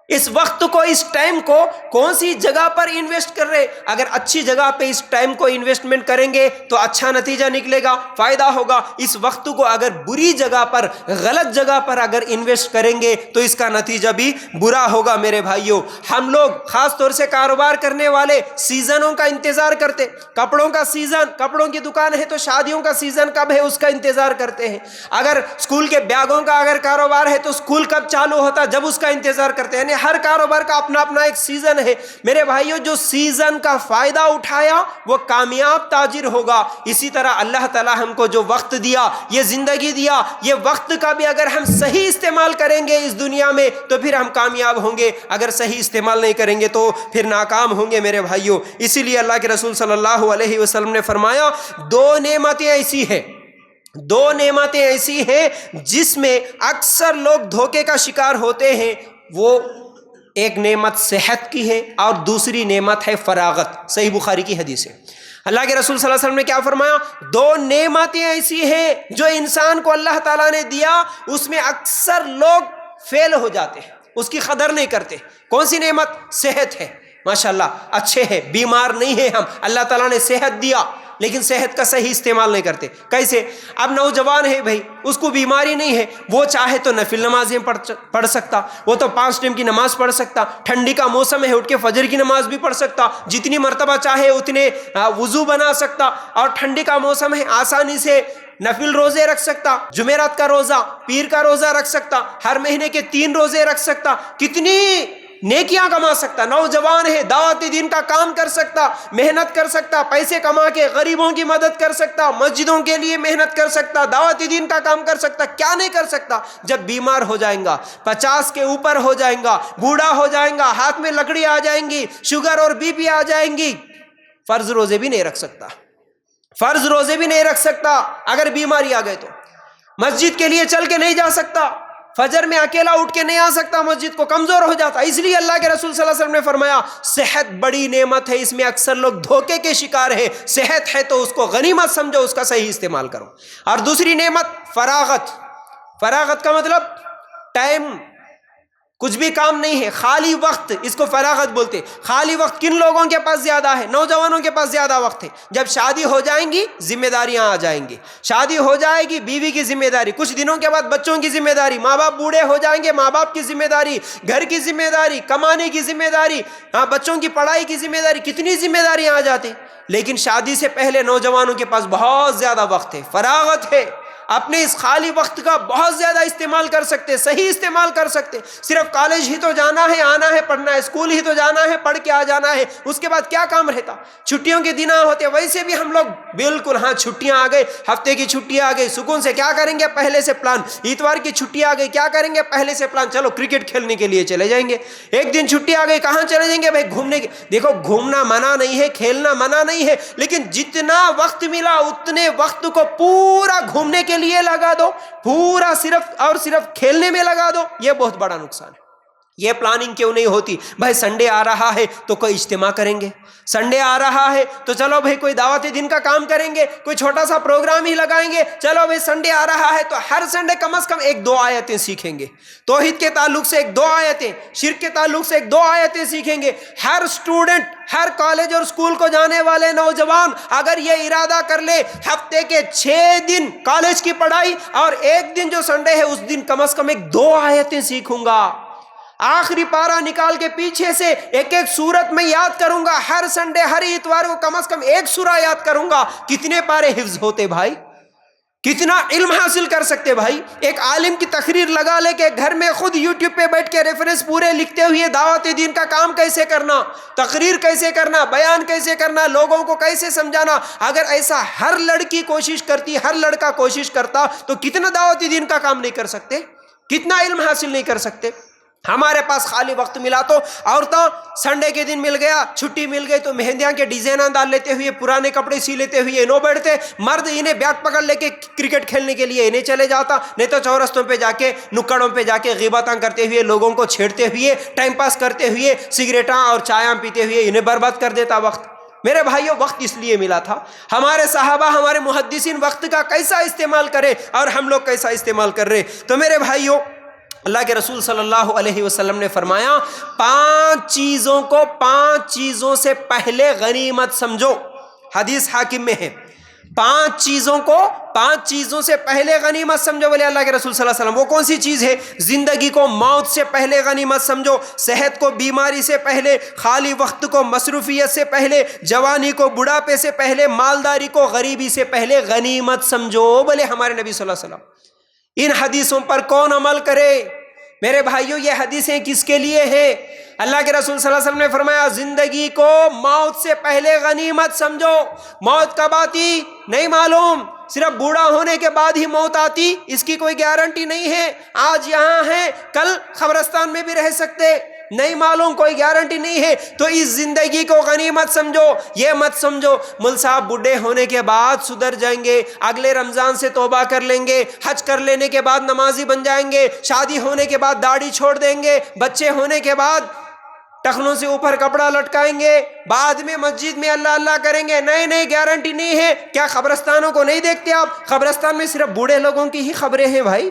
اس وقت کو، اس ٹائم کو کون سی جگہ پر انویسٹ کر رہے؟ اگر اچھی جگہ پہ اس ٹائم کو انویسٹمنٹ کریں گے تو اچھا نتیجہ نکلے گا، فائدہ ہوگا۔ اس وقت کو اگر بری جگہ پر، غلط جگہ پر اگر انویسٹ کریں گے تو اس کا نتیجہ بھی برا ہوگا۔ میرے بھائیوں، ہم لوگ خاص طور سے کاروبار کرنے والے سیزنوں کا انتظار کرتے، کپڑوں کا سیزن، کپڑوں کی دکان ہے تو شادیوں کا سیزن کب ہے اس کا انتظار کرتے ہیں، اگر اسکول کے بیگوں کا اگر کاروبار ہے تو اسکول کب چالو ہوتا جب اس کا انتظار کرتے ہیں۔ ہر کاروبار کا اپنا اپنا ایک سیزن ہے۔ میرے بھائیوں، جو سیزن کا فائدہ اٹھایا وہ کامیاب تاجر ہوگا۔ اسی طرح اللہ تعالی ہم کو جو وقت دیا، یہ زندگی دیا، یہ وقت کا بھی اگر ہم صحیح استعمال کریں گے اس دنیا میں تو پھر ہم کامیاب ہوں گے، اگر صحیح استعمال نہیں کریں گے تو پھر ناکام ہوں گے میرے بھائیوں۔ اسی لیے اللہ کے رسول صلی اللہ علیہ وسلم نے فرمایا، دو نعمتیں ایسی ہیں، دو نعمتیں ایسی ہیں جس میں اکثر لوگ دھوکے کا شکار ہوتے ہیں، وہ ایک نعمت صحت کی ہے اور دوسری نعمت ہے فراغت۔ صحیح بخاری کی حدیث ہے، اللہ کے رسول صلی اللہ علیہ وسلم نے کیا فرمایا؟ دو نعمتیں ایسی ہیں جو انسان کو اللہ تعالیٰ نے دیا، اس میں اکثر لوگ فیل ہو جاتے ہیں، اس کی قدر نہیں کرتے۔ کون سی نعمت؟ صحت ہے۔ ماشاءاللہ اچھے ہیں، بیمار نہیں ہیں ہم، اللہ تعالیٰ نے صحت دیا لیکن صحت کا صحیح استعمال نہیں کرتے۔ کیسے؟ اب نوجوان ہے بھائی، اس کو بیماری نہیں ہے، وہ چاہے تو نفل نمازیں پڑھ سکتا، وہ تو 5 ٹائم کی نماز پڑھ سکتا، ٹھنڈی کا موسم ہے اٹھ کے فجر کی نماز بھی پڑھ سکتا، جتنی مرتبہ چاہے اتنے وضو بنا سکتا، اور ٹھنڈی کا موسم ہے آسانی سے نفل روزے رکھ سکتا، جمعرات کا روزہ، پیر کا روزہ رکھ سکتا، ہر مہینے کے 3 روزے رکھ سکتا، کتنی نیکیاں کما سکتا۔ نوجوان ہے، دعوت دین کا کام کر سکتا، محنت کر سکتا، پیسے کما کے غریبوں کی مدد کر سکتا، مسجدوں کے لیے محنت کر سکتا، دعوت دین کا کام کر سکتا۔ کیا نہیں کر سکتا؟ جب بیمار ہو جائیں گا، 50 کے اوپر ہو جائیں گا، بوڑھا ہو جائیں گا، ہاتھ میں لکڑی آ جائیں گی، شوگر اور بی پی آ جائیں گی، فرض روزے بھی نہیں رکھ سکتا، فرض روزے بھی نہیں رکھ سکتا۔ اگر بیماری آ گئے تو مسجد کے لیے چل کے نہیں جا سکتا، فجر میں اکیلا اٹھ کے نہیں آ سکتا مسجد کو، کمزور ہو جاتا۔ اس لیے اللہ کے رسول صلی اللہ علیہ وسلم نے فرمایا، صحت بڑی نعمت ہے، اس میں اکثر لوگ دھوکے کے شکار ہیں۔ صحت ہے تو اس کو غنیمت سمجھو، اس کا صحیح استعمال کرو۔ اور دوسری نعمت فراغت۔ فراغت کا مطلب ٹائم، کچھ بھی کام نہیں ہے، خالی وقت، اس کو فراغت بولتے۔ خالی وقت کن لوگوں کے پاس زیادہ ہے؟ نوجوانوں کے پاس زیادہ وقت ہے۔ جب شادی ہو جائیں گی ذمہ داریاں آ جائیں گی، شادی ہو جائے گی بیوی کی ذمہ داری، کچھ دنوں کے بعد بچوں کی ذمہ داری، ماں باپ بوڑھے ہو جائیں گے، ماں باپ کی ذمہ داری، گھر کی ذمہ داری، کمانے کی ذمہ داری، بچوں کی پڑھائی کی ذمہ داری، کتنی ذمہ داریاں آ جاتی۔ لیکن شادی سے پہلے نوجوانوں کے پاس بہت زیادہ وقت ہے، فراغت ہے، اپنے اس خالی وقت کا بہت زیادہ استعمال کر سکتے، صحیح استعمال کر سکتے۔ صرف کالج ہی تو جانا ہے، آنا ہے، پڑھنا ہے، اسکول ہی تو جانا ہے، پڑھ کے آ جانا ہے، اس کے بعد کیا کام رہتا؟ چھٹیوں کے دن ہوتے، ویسے بھی ہم لوگ بالکل ہاں چھٹیاں آ گئی، ہفتے کی چھٹی آ گئی، سکون سے کیا کریں گے؟ پہلے سے پلان۔ اتوار کی چھٹی آ گئی، کیا کریں گے؟ پہلے سے پلان، چلو کرکٹ کھیلنے کے لیے چلے جائیں گے۔ ایک دن چھٹی آ گئی، کہاں چلے جائیں گے بھائی؟ گھومنے کے۔ دیکھو گھومنا منع نہیں ہے، کھیلنا منع نہیں ہے، لیکن جتنا وقت ملا اتنے وقت کو پورا گھومنے کے لیے لگا دو، پورا صرف اور صرف کھیلنے میں لگا دو، یہ بہت بڑا نقصان ہے۔ یہ پلاننگ کیوں نہیں ہوتی؟ بھائی سنڈے آ رہا ہے تو کوئی اجتماع کریں گے، سنڈے آ رہا ہے تو چلو بھائی کوئی دعوت دین کا کام کریں گے، کوئی چھوٹا سا پروگرام ہی لگائیں گے، چلو بھائی سنڈے آ رہا ہے تو ہر سنڈے کم از کم 1-2 آیتیں سیکھیں گے، توحید کے تعلق سے 1-2 آیتیں، شرک کے تعلق سے 1-2 آیتیں سیکھیں گے۔ ہر اسٹوڈنٹ، ہر کالج اور اسکول کو جانے والے نوجوان اگر یہ ارادہ کر لے، ہفتے کے 6 دن کالج کی پڑھائی اور 1 دن جو سنڈے ہے اس دن کم از کم 1-2 آیتیں سیکھوں گا، آخری پارہ نکال کے پیچھے سے ایک سورت میں یاد کروں گا، ہر سنڈے ہر اتوار کو کم از کم 1 سورہ یاد کروں گا، کتنے پارے حفظ ہوتے بھائی؟ کتنا علم حاصل کر سکتے بھائی. ایک عالم کی تقریر لگا لے کے گھر میں خود یوٹیوب پہ بیٹھ کے ریفرنس پورے لکھتے ہوئے دعوت دین کا کام کیسے کرنا، تقریر کیسے کرنا، بیان کیسے کرنا، لوگوں کو کیسے سمجھانا. اگر ایسا ہر لڑکی کوشش کرتی، ہر لڑکا کوشش کرتا تو کتنا دعوت دین کا کام نہیں کر سکتے، کتنا علم حاصل نہیں کر سکتے. ہمارے پاس خالی وقت ملا تو عورتیں سنڈے کے دن مل گیا، چھٹی مل گئی تو مہندیاں کے ڈیزائن ڈال لیتے ہوئے، پرانے کپڑے سی لیتے ہوئے نو بیٹھتے. مرد انہیں بیٹ پکڑ لے کے کرکٹ کھیلنے کے لیے انہیں چلے جاتا، نہیں تو چورستوں پہ جا کے، نکڑوں پہ جا کے غیبتاں کرتے ہوئے، لوگوں کو چھیڑتے ہوئے، ٹائم پاس کرتے ہوئے، سگریٹاں اور چایاں پیتے ہوئے انہیں برباد کر دیتا وقت. میرے بھائیوں، وقت اس لیے ملا تھا. ہمارے صحابہ، ہمارے محدثین وقت کا کیسا استعمال کرے اور ہم لوگ کیسا استعمال کر رہے. تو میرے بھائیوں، اللہ کے رسول صلی اللہ علیہ وسلم نے فرمایا 5 چیزوں کو 5 چیزوں سے پہلے غنیمت سمجھو. حدیث حاکم میں ہے 5 چیزوں کو 5 چیزوں سے پہلے غنیمت سمجھو بولے اللہ کے رسول صلی اللہ علیہ وسلم. وہ کون سی چیز ہے؟ زندگی کو موت سے پہلے غنیمت سمجھو، صحت کو بیماری سے پہلے، خالی وقت کو مصروفیت سے پہلے، جوانی کو بڑھاپے سے پہلے، مالداری کو غریبی سے پہلے غنیمت سمجھو بولے ہمارے نبی صلی اللہ علیہ وسلم. ان حدیثوں پر کون عمل کرے؟ میرے بھائیوں، یہ حدیثیں کس کے لیے ہیں؟ اللہ کے رسول صلی اللہ علیہ وسلم نے فرمایا زندگی کو موت سے پہلے غنیمت سمجھو. موت کب آتی نہیں معلوم، صرف بوڑھا ہونے کے بعد ہی موت آتی اس کی کوئی گارنٹی نہیں ہے. آج یہاں ہیں، کل قبرستان میں بھی رہ سکتے، نہیں معلوم، کوئی گارنٹی نہیں ہے. تو اس زندگی کو غنیمت سمجھو. یہ مت سمجھو مل صاحب بوڑھے ہونے کے بعد سدھر جائیں گے، اگلے رمضان سے توبہ کر لیں گے، حج کر لینے کے بعد نمازی بن جائیں گے، شادی ہونے کے بعد داڑھی چھوڑ دیں گے، بچے ہونے کے بعد ٹخنوں سے اوپر کپڑا لٹکائیں گے، بعد میں مسجد میں اللہ اللہ کریں گے. نہیں، گارنٹی نہیں ہے. کیا قبرستانوں کو نہیں دیکھتے آپ؟ قبرستان میں صرف بوڑھے لوگوں کی ہی خبریں ہیں بھائی.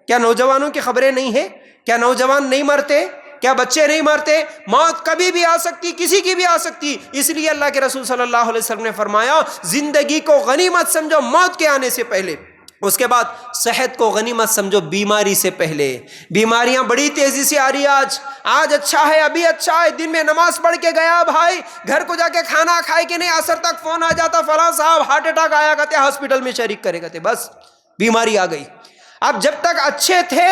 کیا نوجوانوں کی خبریں نہیں ہیں؟ کیا نوجوان نہیں مرتے؟ کیا بچے نہیں مرتے؟ موت کبھی بھی آ سکتی، کسی کی بھی آ سکتی. اس لیے اللہ کے رسول صلی اللہ علیہ وسلم نے فرمایا زندگی کو غنیمت سمجھو موت کے آنے سے پہلے. اس کے بعد صحت کو غنیمت سمجھو بیماری سے پہلے. بیماریاں بڑی تیزی سے آ رہی ہے. آج اچھا ہے، ابھی اچھا ہے، دن میں نماز پڑھ کے گیا بھائی، گھر کو جا کے کھانا کھائے کہ نہیں، عصر تک فون آ جاتا فلاں صاحب ہارٹ اٹیک آیا کرتے، ہاسپٹل میں شریک کرے کرتے، بس بیماری آ گئی. اب جب تک اچھے تھے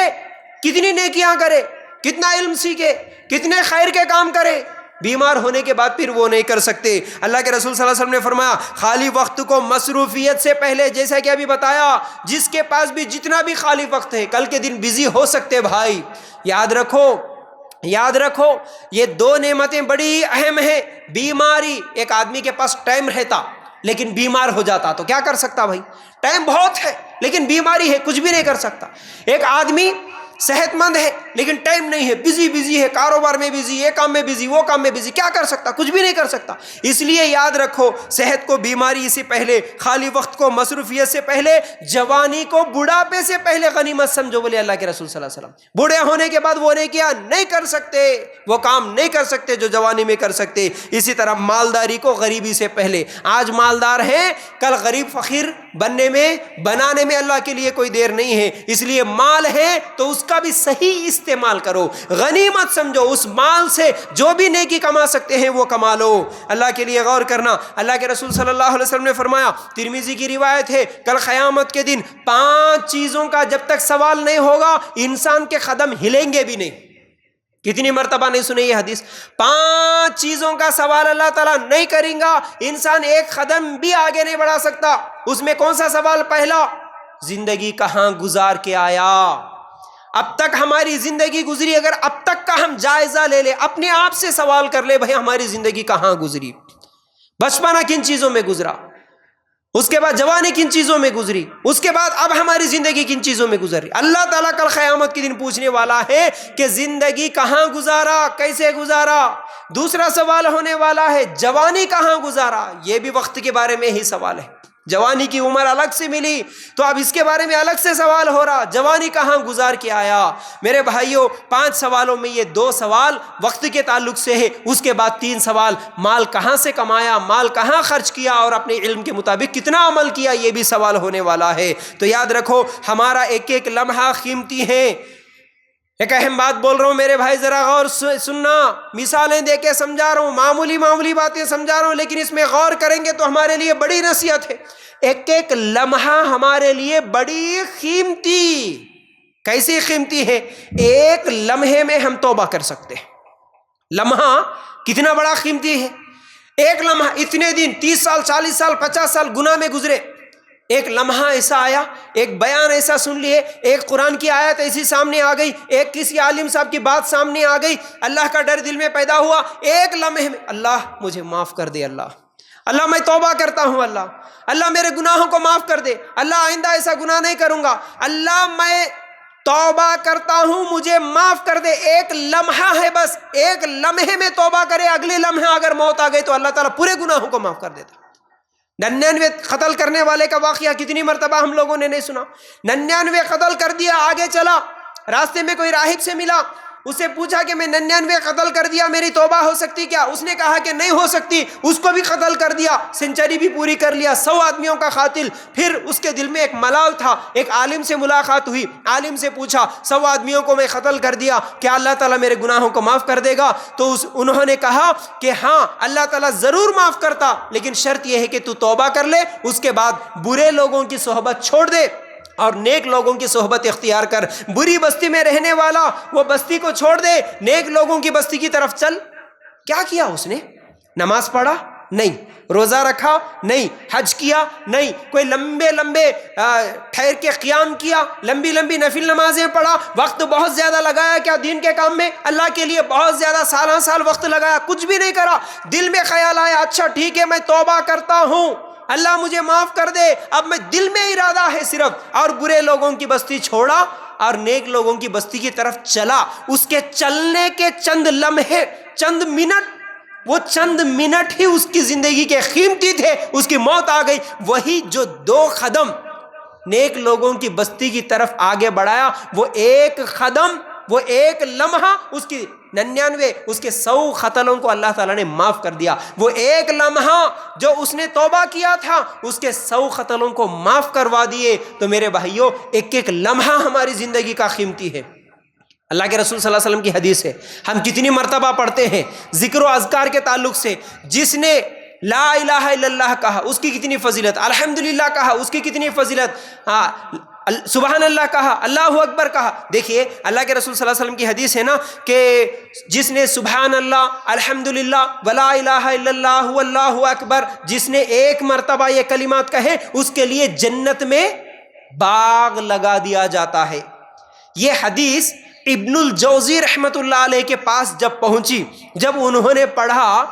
کتنی نیکیاں کرے، کتنا علم سیکھے، کتنے خیر کے کام کرے، بیمار ہونے کے بعد پھر وہ نہیں کر سکتے. اللہ کے رسول صلی اللہ علیہ وسلم نے فرمایا خالی وقت کو مصروفیت سے پہلے، جیسا کہ ابھی بتایا، جس کے پاس بھی جتنا بھی خالی وقت ہے کل کے دن بزی ہو سکتے بھائی. یاد رکھو یہ 2 نعمتیں بڑی اہم ہیں. بیماری، ایک آدمی کے پاس ٹائم رہتا لیکن بیمار ہو جاتا تو کیا کر سکتا بھائی؟ ٹائم بہت ہے لیکن بیماری ہے، کچھ بھی نہیں کر سکتا. ایک آدمی صحت مند ہے لیکن ٹائم نہیں ہے، بزی ہے، کاروبار میں بزی، یہ کام میں بزی، وہ کام میں بزی، کیا کر سکتا؟ کچھ بھی نہیں کر سکتا. اس لیے یاد رکھو صحت کو بیماری سے پہلے، خالی وقت کو مصروفیت سے پہلے، جوانی کو بڑھاپے سے پہلے غنیمت سمجھو بولے اللہ کے رسول صلی اللہ علیہ وسلم. بوڑھے ہونے کے بعد وہ نہیں کر سکتے، وہ کام نہیں کر سکتے جو جوانی میں کر سکتے. اسی طرح مالداری کو غریبی سے پہلے. آج مالدار ہیں، کل غریب فقیر بنانے میں اللہ کے لیے کوئی دیر نہیں ہے. اس لیے مال ہے تو اس کا بھی صحیح استعمال کرو، غنیمت سمجھو. اس مال سے جو بھی نیکی کما سکتے ہیں وہ کما لو. اللہ کے لیے غور کرنا. اللہ کے رسول صلی اللہ علیہ وسلم نے فرمایا، ترمذی کی روایت ہے، کل قیامت کے دن 5 چیزوں کا جب تک سوال نہیں ہوگا انسان کے قدم ہلیں گے بھی نہیں. کتنی مرتبہ نہیں سنے یہ حدیث؟ 5 چیزوں کا سوال اللہ تعالیٰ نہیں کریں گا، انسان ایک قدم بھی آگے نہیں بڑھا سکتا. اس میں کون سا سوال؟ پہلا، زندگی کہاں گزار کے آیا، اب تک ہماری زندگی گزری. اگر اب تک کا ہم جائزہ لے لے، اپنے آپ سے سوال کر لے بھائی ہماری زندگی کہاں گزری، بچپنا کن چیزوں میں گزرا، اس کے بعد جوانی کن چیزوں میں گزری، اس کے بعد اب ہماری زندگی کن چیزوں میں گزر رہی. اللہ تعالیٰ کل قیامت کے دن پوچھنے والا ہے کہ زندگی کہاں گزارا، کیسے گزارا. دوسرا سوال ہونے والا ہے جوانی کہاں گزارا، یہ بھی وقت کے بارے میں ہی سوال ہے. جوانی کی عمر الگ سے ملی تو اب اس کے بارے میں الگ سے سوال ہو رہا، جوانی کہاں گزار کے آیا. میرے بھائیوں، 5 سوالوں میں یہ 2 سوال وقت کے تعلق سے ہے. اس کے بعد 3 سوال، مال کہاں سے کمایا، مال کہاں خرچ کیا اور اپنے علم کے مطابق کتنا عمل کیا، یہ بھی سوال ہونے والا ہے. تو یاد رکھو ہمارا ایک ایک لمحہ قیمتی ہے. ایک اہم بات بول رہا ہوں میرے بھائی، ذرا غور سننا، مثالیں دے کے سمجھا رہا ہوں، معمولی باتیں سمجھا رہا ہوں، لیکن اس میں غور کریں گے تو ہمارے لیے بڑی نصیحت ہے۔ ایک ایک لمحہ ہمارے لیے بڑی قیمتی، کیسی قیمتی ہے؟ ایک لمحے میں ہم توبہ کر سکتے ہیں۔ لمحہ کتنا بڑا قیمتی ہے؟ ایک لمحہ، اتنے دن 30 سال 40 سال 50 سال گناہ میں گزرے، ایک لمحہ ایسا آیا، ایک بیان ایسا سن لیے، ایک قرآن کی آیت ایسی سامنے آ گئی، ایک کسی عالم صاحب کی بات سامنے آ گئی، اللہ کا ڈر دل میں پیدا ہوا، ایک لمحے میں اللہ مجھے معاف کر دے، اللہ میں توبہ کرتا ہوں، اللہ میرے گناہوں کو معاف کر دے، اللہ آئندہ ایسا گناہ نہیں کروں گا، اللہ میں توبہ کرتا ہوں مجھے معاف کر دے۔ ایک لمحہ ہے، بس ایک لمحے میں توبہ کرے، اگلے لمحے اگر موت آ گئی تو اللہ تعالیٰ پورے گناہوں کو معاف کر دیتا۔ 99 قتل کرنے والے کا واقعہ کتنی مرتبہ ہم لوگوں نے نہیں سنا؟ 99 قتل کر دیا، آگے چلا، راستے میں کوئی راہب سے ملا، اس سے پوچھا کہ میں 99 قتل کر دیا، میری توبہ ہو سکتی کیا؟ اس نے کہا کہ نہیں ہو سکتی، اس کو بھی قتل کر دیا، سینچری بھی پوری کر لیا، 100 آدمیوں کا قاتل۔ پھر اس کے دل میں ایک ملال تھا، ایک عالم سے ملاقات ہوئی، عالم سے پوچھا 100 آدمیوں کو میں قتل کر دیا، کیا اللہ تعالیٰ میرے گناہوں کو معاف کر دے گا؟ تو انہوں نے کہا کہ ہاں اللہ تعالیٰ ضرور معاف کرتا، لیکن شرط یہ ہے کہ تو توبہ کر لے، اس کے بعد برے لوگوں کی صحبت چھوڑ دے اور نیک لوگوں کی صحبت اختیار کر۔ بری بستی میں رہنے والا وہ بستی کو چھوڑ دے، نیک لوگوں کی بستی کی طرف چل۔ کیا کیا اس نے؟ نماز پڑھا؟ نہیں۔ روزہ رکھا؟ نہیں۔ حج کیا؟ نہیں۔ کوئی لمبے ٹھہر کے قیام کیا، لمبی نفل نمازیں پڑھا، وقت بہت زیادہ لگایا کیا دین کے کام میں؟ اللہ کے لیے بہت زیادہ سال وقت لگایا؟ کچھ بھی نہیں کرا۔ دل میں خیال آیا اچھا ٹھیک ہے میں توبہ کرتا ہوں، اللہ مجھے معاف کر دے، اب میں دل میں ارادہ ہے صرف، اور برے لوگوں کی بستی چھوڑا اور نیک لوگوں کی بستی کی طرف چلا۔ اس کے چلنے کے چند لمحے، چند منٹ، وہ چند منٹ ہی اس کی زندگی کے قیمتی تھے، اس کی موت آ گئی۔ وہی جو 2 قدم نیک لوگوں کی بستی کی طرف آگے بڑھایا، وہ ایک قدم، وہ ایک لمحہ، اس کی 99 اس کے 100 قتلوں کو اللہ تعالیٰ نے معاف کر دیا۔ وہ ایک لمحہ جو اس نے توبہ کیا تھا، اس کے 100 قتلوں کو معاف کروا دیے۔ تو میرے بھائیوں، ایک ایک لمحہ ہماری زندگی کا قیمتی ہے۔ اللہ کے رسول صلی اللہ علیہ وسلم کی حدیث ہے، ہم کتنی مرتبہ پڑھتے ہیں ذکر و اذکار کے تعلق سے، جس نے لا الہ الا اللہ کہا اس کی کتنی فضیلت، الحمدللہ کہا اس کی کتنی فضیلت، سبحان اللہ کہا، اللہ اکبر کہا۔ دیکھیے اللہ کے رسول صلی اللہ علیہ وسلم کی حدیث ہے نا کہ جس نے سبحان اللہ، الحمدللہ، ولا الہ الا اللہ واللہ اکبر، جس نے ایک مرتبہ یہ کلمات کہے، اس کے لیے جنت میں باغ لگا دیا جاتا ہے۔ یہ حدیث ابن الجوزی رحمت اللہ علیہ کے پاس جب پہنچی، جب انہوں نے پڑھا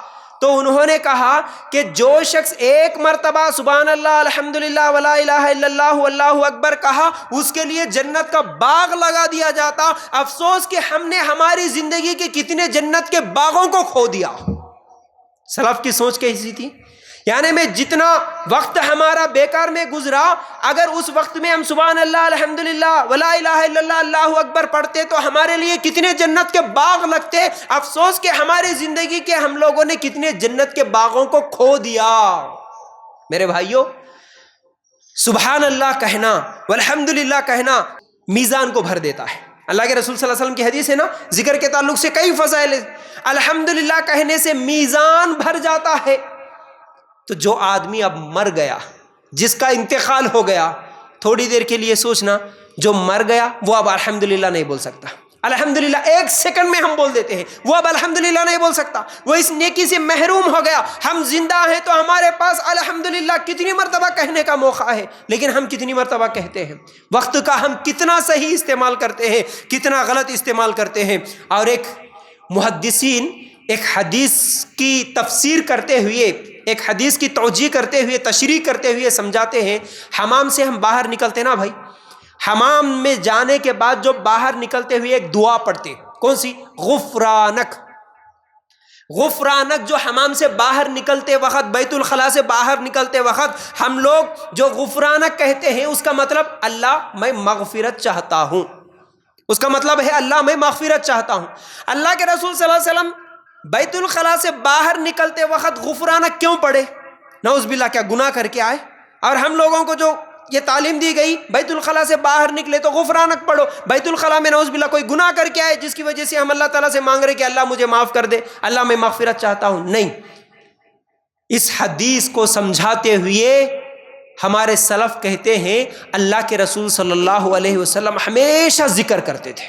تو انہوں نے کہا کہ جو شخص ایک مرتبہ سبحان اللہ، الحمدللہ، ولا الہ الا اللہ واللہ اکبر کہا، اس کے لیے جنت کا باغ لگا دیا جاتا۔ افسوس کہ ہم نے ہماری زندگی کے کتنے جنت کے باغوں کو کھو دیا۔ سلف کی سوچ کیسی تھی؟ یعنی میں جتنا وقت ہمارا بیکار میں گزرا، اگر اس وقت میں ہم سبحان اللہ، الحمدللہ، ولا الہ الا اللہ، اللہ اکبر پڑھتے تو ہمارے لیے کتنے جنت کے باغ لگتے۔ افسوس کہ ہماری زندگی کے ہم لوگوں نے کتنے جنت کے باغوں کو کھو دیا۔ میرے بھائیوں، سبحان اللہ کہنا، والحمدللہ کہنا میزان کو بھر دیتا ہے۔ اللہ کے رسول صلی اللہ علیہ وسلم کی حدیث ہے نا، ذکر کے تعلق سے کئی فضائل ہیں۔ الحمدللہ کہنے سے میزان بھر جاتا ہے۔ تو جو آدمی اب مر گیا، جس کا انتقال ہو گیا، تھوڑی دیر کے لیے سوچنا، جو مر گیا وہ اب الحمدللہ نہیں بول سکتا۔ الحمدللہ ایک سیکنڈ میں ہم بول دیتے ہیں، وہ اب الحمدللہ نہیں بول سکتا، وہ اس نیکی سے محروم ہو گیا۔ ہم زندہ ہیں تو ہمارے پاس الحمدللہ کتنی مرتبہ کہنے کا موقع ہے، لیکن ہم کتنی مرتبہ کہتے ہیں؟ وقت کا ہم کتنا صحیح استعمال کرتے ہیں، کتنا غلط استعمال کرتے ہیں۔ اور ایک محدثین ایک حدیث کی تفسیر کرتے ہوئے، ایک حدیث کی توجیہ کرتے ہوئے، تشریح کرتے ہوئے سمجھاتے ہیں، حمام سے ہم باہر نکلتے نا بھائی، حمام میں جانے کے بعد جو باہر نکلتے ہوئے ایک دعا پڑھتے، کون سی؟ غفرانک۔ غفرانک جو حمام سے باہر نکلتے وقت، بیت الخلاء سے باہر نکلتے وقت ہم لوگ جو غفرانک کہتے ہیں، اس کا مطلب اللہ میں مغفرت چاہتا ہوں، اس کا مطلب ہے اللہ میں مغفرت چاہتا ہوں۔ اللہ کے رسول صلی اللہ علیہ وسلم بیت الخلاء سے باہر نکلتے وقت غفرانک کیوں پڑھے؟ نعوذ باللہ، کیا گناہ کر کے آئے؟ اور ہم لوگوں کو جو یہ تعلیم دی گئی بیت الخلا سے باہر نکلے تو غفرانک پڑھو، بیت الخلا میں نعوذ باللہ کوئی گناہ کر کے آئے جس کی وجہ سے ہم اللہ تعالیٰ سے مانگ رہے کہ اللہ مجھے معاف کر دے، اللہ میں مغفرت چاہتا ہوں، نہیں. اس حدیث کو سمجھاتے ہوئے ہمارے سلف کہتے ہیں اللہ کے رسول صلی اللہ علیہ وسلم ہمیشہ ذکر کرتے تھے،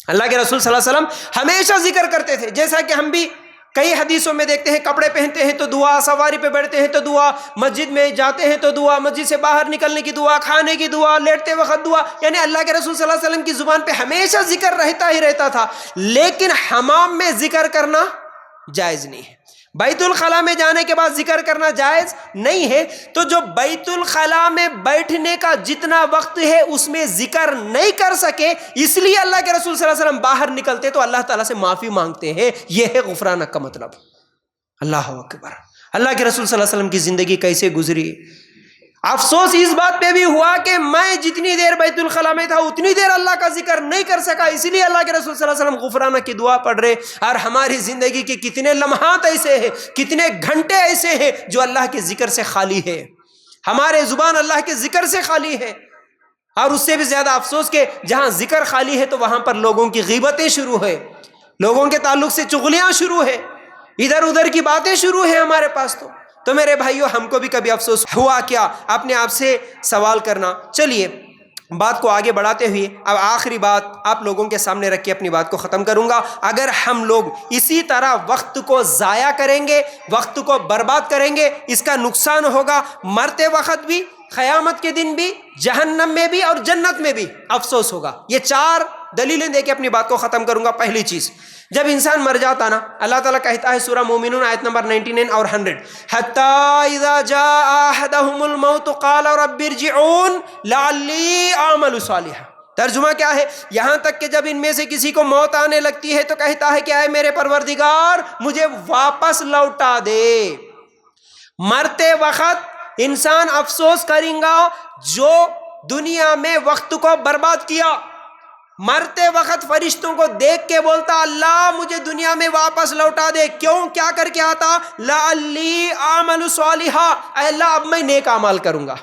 اللہ کے رسول صلی اللہ علیہ وسلم ہمیشہ ذکر کرتے تھے. جیسا کہ ہم بھی کئی حدیثوں میں دیکھتے ہیں، کپڑے پہنتے ہیں تو دعا، سواری پہ بیٹھتے ہیں تو دعا، مسجد میں جاتے ہیں تو دعا، مسجد سے باہر نکلنے کی دعا، کھانے کی دعا، لیٹتے وقت دعا، یعنی اللہ کے رسول صلی اللہ علیہ وسلم کی زبان پہ ہمیشہ ذکر رہتا ہی رہتا تھا. لیکن حمام میں ذکر کرنا جائز نہیں ہے، بیت الخلا میں جانے کے بعد ذکر کرنا جائز نہیں ہے. تو جو بیت الخلا میں بیٹھنے کا جتنا وقت ہے اس میں ذکر نہیں کر سکے، اس لیے اللہ کے رسول صلی اللہ علیہ وسلم باہر نکلتے تو اللہ تعالیٰ سے معافی مانگتے ہیں. یہ ہے غفرانک کا مطلب. اللہ اکبر. اللہ کے رسول صلی اللہ علیہ وسلم کی زندگی کیسے گزری. افسوس اس بات پہ بھی ہوا کہ میں جتنی دیر بیت الخلا میں تھا اتنی دیر اللہ کا ذکر نہیں کر سکا، اسی لیے اللہ کے رسول صلی اللہ علیہ وسلم غفرانہ کی دعا پڑھ رہے. اور ہماری زندگی کے کتنے لمحات ایسے ہیں، کتنے گھنٹے ایسے ہیں جو اللہ کے ذکر سے خالی ہے، ہمارے زبان اللہ کے ذکر سے خالی ہے. اور اس سے بھی زیادہ افسوس کہ جہاں ذکر خالی ہے تو وہاں پر لوگوں کی غیبتیں شروع ہے، لوگوں کے تعلق سے چغلیاں شروع ہے، ادھر ادھر کی باتیں شروع ہیں ہمارے پاس. تو میرے بھائیوں، ہم کو بھی کبھی افسوس ہوا کیا؟ اپنے آپ سے سوال کرنا. چلیے بات کو آگے بڑھاتے ہوئے اب آخری بات آپ لوگوں کے سامنے رکھ کے اپنی بات کو ختم کروں گا. اگر ہم لوگ اسی طرح وقت کو ضائع کریں گے، وقت کو برباد کریں گے، اس کا نقصان ہوگا مرتے وقت بھی، قیامت کے دن بھی، جہنم میں بھی اور جنت میں بھی افسوس ہوگا. یہ 4 دلیلیں دے کے اپنی بات کو ختم کروں گا. پہلی چیز، جب انسان مر جاتا نا، اللہ تعالیٰ کہتا ہے سورہ مومنون آیت نمبر 99 اور 100، حَتَّى إِذَا جَاءَ أَحَدَهُمُ الْمَوْتُ قَالَ رَبِّ ارْجِعُونِ لَعَلِّي أَعْمَلُ صَالِحًا. ترجمہ کیا ہے؟ یہاں تک کہ جب ان میں سے کسی کو موت آنے لگتی ہے تو کہتا ہے کہ اے میرے پروردگار مجھے واپس لوٹا دے. مرتے وقت انسان افسوس کریں گا جو دنیا میں وقت کو برباد کیا. مرتے وقت فرشتوں کو دیکھ کے بولتا اللہ مجھے دنیا میں واپس لوٹا دے. کیوں؟ کیا کر کے آتا؟ لعلی اعمل صالحا، اے اللہ اب میں نیک اعمال کروں گا.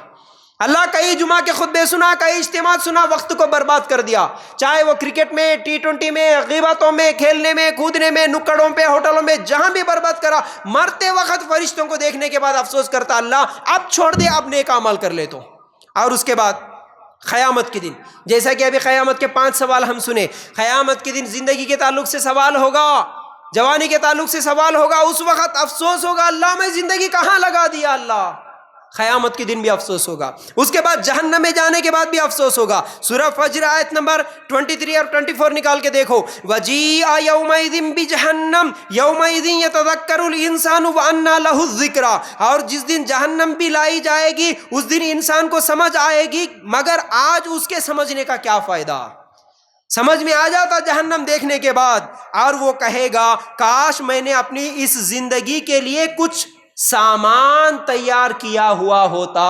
اللہ کئی جمعہ کے خطبے سنا، کئی اجتماع سنا، وقت کو برباد کر دیا، چاہے وہ کرکٹ میں، T20 میں، غیبتوں میں، کھیلنے میں، کودنے میں، نکڑوں پہ، ہوٹلوں میں، جہاں بھی برباد کرا. مرتے وقت فرشتوں کو دیکھنے کے بعد افسوس کرتا اللہ اب چھوڑ دے، اب نیک اعمال کر لے. تو اور اس کے بعد قیامت کے دن، جیسا کہ ابھی قیامت کے 5 سوال ہم سنے، قیامت کے دن زندگی کے تعلق سے سوال ہوگا، جوانی کے تعلق سے سوال ہوگا. اس وقت افسوس ہوگا اللہ میں زندگی کہاں لگا دیا. اللہ قیامت کے دن بھی افسوس ہوگا. اس کے بعد جہنم میں جانے کے بعد بھی افسوس ہوگا. سورہ فجر آیت نمبر 23 اور 24 نکال کے دیکھو، وَجِيءَ يَوْمَئِذٍ بِجَهَنَّمَ يَوْمَئِذٍ يَتَذَكَّرُ الْإِنسَانُ وَأَنَّى لَهُ الذِّكْرَى. اور جس دن جہنم بھی لائی جائے گی اس دن انسان کو سمجھ آئے گی، مگر آج اس کے سمجھنے کا کیا فائدہ. سمجھ میں آ جاتا جہنم دیکھنے کے بعد، اور وہ کہے گا کاش میں نے اپنی اس زندگی کے لیے کچھ سامان تیار کیا ہوا ہوتا.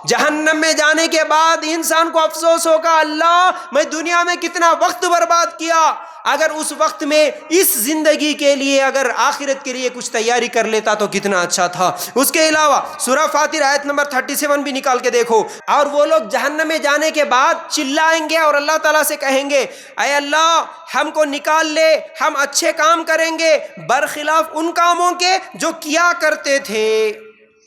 جہنم میں جانے کے بعد انسان کو افسوس ہوگا اللہ میں دنیا میں کتنا وقت برباد کیا، اگر اس وقت میں اس زندگی کے لیے، اگر آخرت کے لیے کچھ تیاری کر لیتا تو کتنا اچھا تھا. اس کے علاوہ سورہ فاطر آیت نمبر 37 بھی نکال کے دیکھو، اور وہ لوگ جہنم میں جانے کے بعد چلائیں گے اور اللہ تعالیٰ سے کہیں گے اے اللہ ہم کو نکال لے، ہم اچھے کام کریں گے برخلاف ان کاموں کے جو کیا کرتے تھے.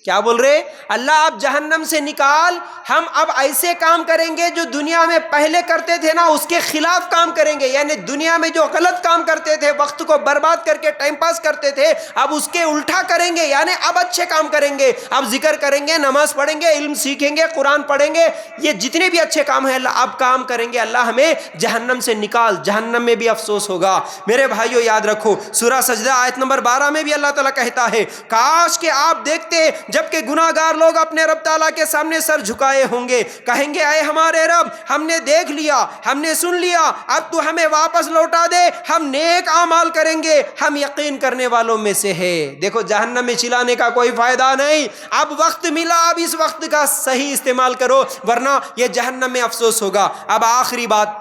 کیا بول رہے؟ اللہ آپ جہنم سے نکال، ہم اب ایسے کام کریں گے جو دنیا میں پہلے کرتے تھے نا اس کے خلاف کام کریں گے. یعنی دنیا میں جو غلط کام کرتے تھے، وقت کو برباد کر کے ٹائم پاس کرتے تھے، اب اس کے الٹا کریں گے. یعنی اب اچھے کام کریں گے، اب ذکر کریں گے، نماز پڑھیں گے، علم سیکھیں گے، قرآن پڑھیں گے، یہ جتنے بھی اچھے کام ہیں اللہ اب کام کریں گے. اللہ ہمیں جہنم سے نکال. جہنم میں بھی افسوس ہوگا. میرے بھائیو یاد رکھو، سورہ سجدہ آیت نمبر 12 میں بھی اللہ تعالیٰ کہتا ہے کاش کہ آپ دیکھتے جبکہ گناہ گار لوگ اپنے رب تعالیٰ کے سامنے سر جھکائے ہوں گے، کہیں گے اے ہمارے رب ہم نے دیکھ لیا، ہم نے سن لیا، اب تو ہمیں واپس لوٹا دے، ہم نیک اعمال کریں گے، ہم یقین کرنے والوں میں سے ہے. دیکھو جہنم میں چلانے کا کوئی فائدہ نہیں. اب وقت ملا، اب اس وقت کا صحیح استعمال کرو ورنہ یہ جہنم میں افسوس ہوگا. اب آخری بات،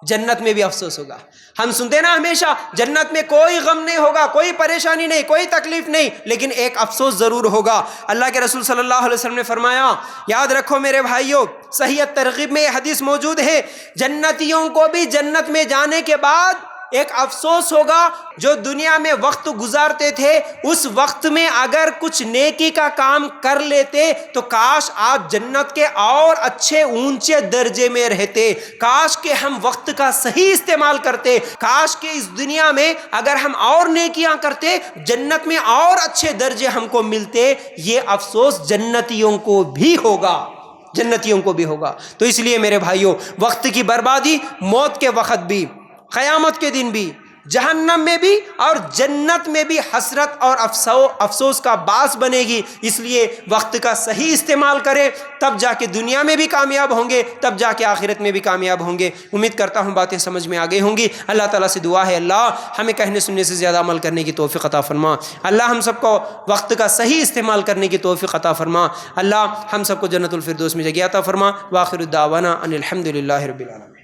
جنت میں بھی افسوس ہوگا۔ ہم سنتے نا ہمیشہ جنت میں کوئی غم نہیں ہوگا، کوئی پریشانی نہیں، کوئی تکلیف نہیں، لیکن ایک افسوس ضرور ہوگا۔ اللہ کے رسول صلی اللہ علیہ وسلم نے فرمایا، یاد رکھو میرے بھائیوں، صحیح ترغیب میں یہ حدیث موجود ہے، جنتیوں کو بھی جنت میں جانے کے بعد ایک افسوس ہوگا، جو دنیا میں وقت گزارتے تھے اس وقت میں اگر کچھ نیکی کا کام کر لیتے تو کاش آپ جنت کے اور اچھے اونچے درجے میں رہتے، کاش کہ ہم وقت کا صحیح استعمال کرتے، کاش کہ اس دنیا میں اگر ہم اور نیکیاں کرتے جنت میں اور اچھے درجے ہم کو ملتے۔ یہ افسوس جنتیوں کو بھی ہوگا، جنتیوں کو بھی ہوگا۔ تو اس لیے میرے بھائیوں، وقت کی بربادی موت کے وقت بھی، قیامت کے دن بھی، جہنم میں بھی اور جنت میں بھی حسرت اور افسوس کا باعث بنے گی۔ اس لیے وقت کا صحیح استعمال کریں، تب جا کے دنیا میں بھی کامیاب ہوں گے، تب جا کے آخرت میں بھی کامیاب ہوں گے۔ امید کرتا ہوں باتیں سمجھ میں آ گئی ہوں گی۔ اللہ تعالیٰ سے دعا ہے، اللہ ہمیں کہنے سننے سے زیادہ عمل کرنے کی توفیق عطا فرما۔ اللہ ہم سب کو وقت کا صحیح استعمال کرنے کی توفیق عطا فرما۔ اللہ ہم سب کو جنت الفردوس میں جگہ عطا فرما۔ وآخر دعوانا ان الحمد للہ رب العالمین۔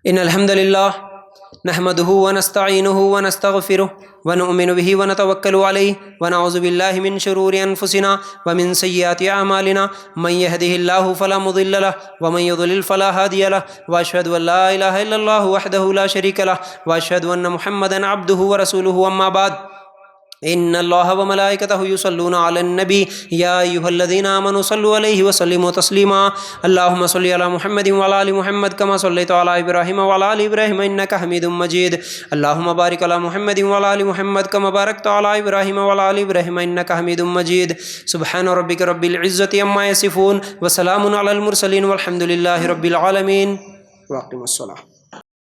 ان الحمد للہ نحمده ونستعینه ونستغفره ونؤمن به ونتوکل علیہ ونعوذ باللہ من شرور انفسنا ومن سیئات اعمالنا من يهده الله فلا مضل له ومن يضلل فلا هادي له واشهد ان لا اله الا الله وحده لا شريك له واشهد ان محمدا عبده ورسوله اما بعد ان اللہ وملائکتہ یصلون علی النبی یا ایھا الذین آمنوا صلوا علیہ وسلموا تسلیما اللہم صل علی محمد وعلی آل محمد کما صلیت علی ابراہیم وعلی آل ابراہیم انک حمید مجید اللہم بارک علی محمد وعلی آل محمد کما بارکت علی ابراہیم وعلی آل ابراہیم انک حمید مجید سبحان ربک رب العزۃ عما یصفون وسلام علی المرسلین والحمد للہ رب العالمین واقم الصلاۃ۔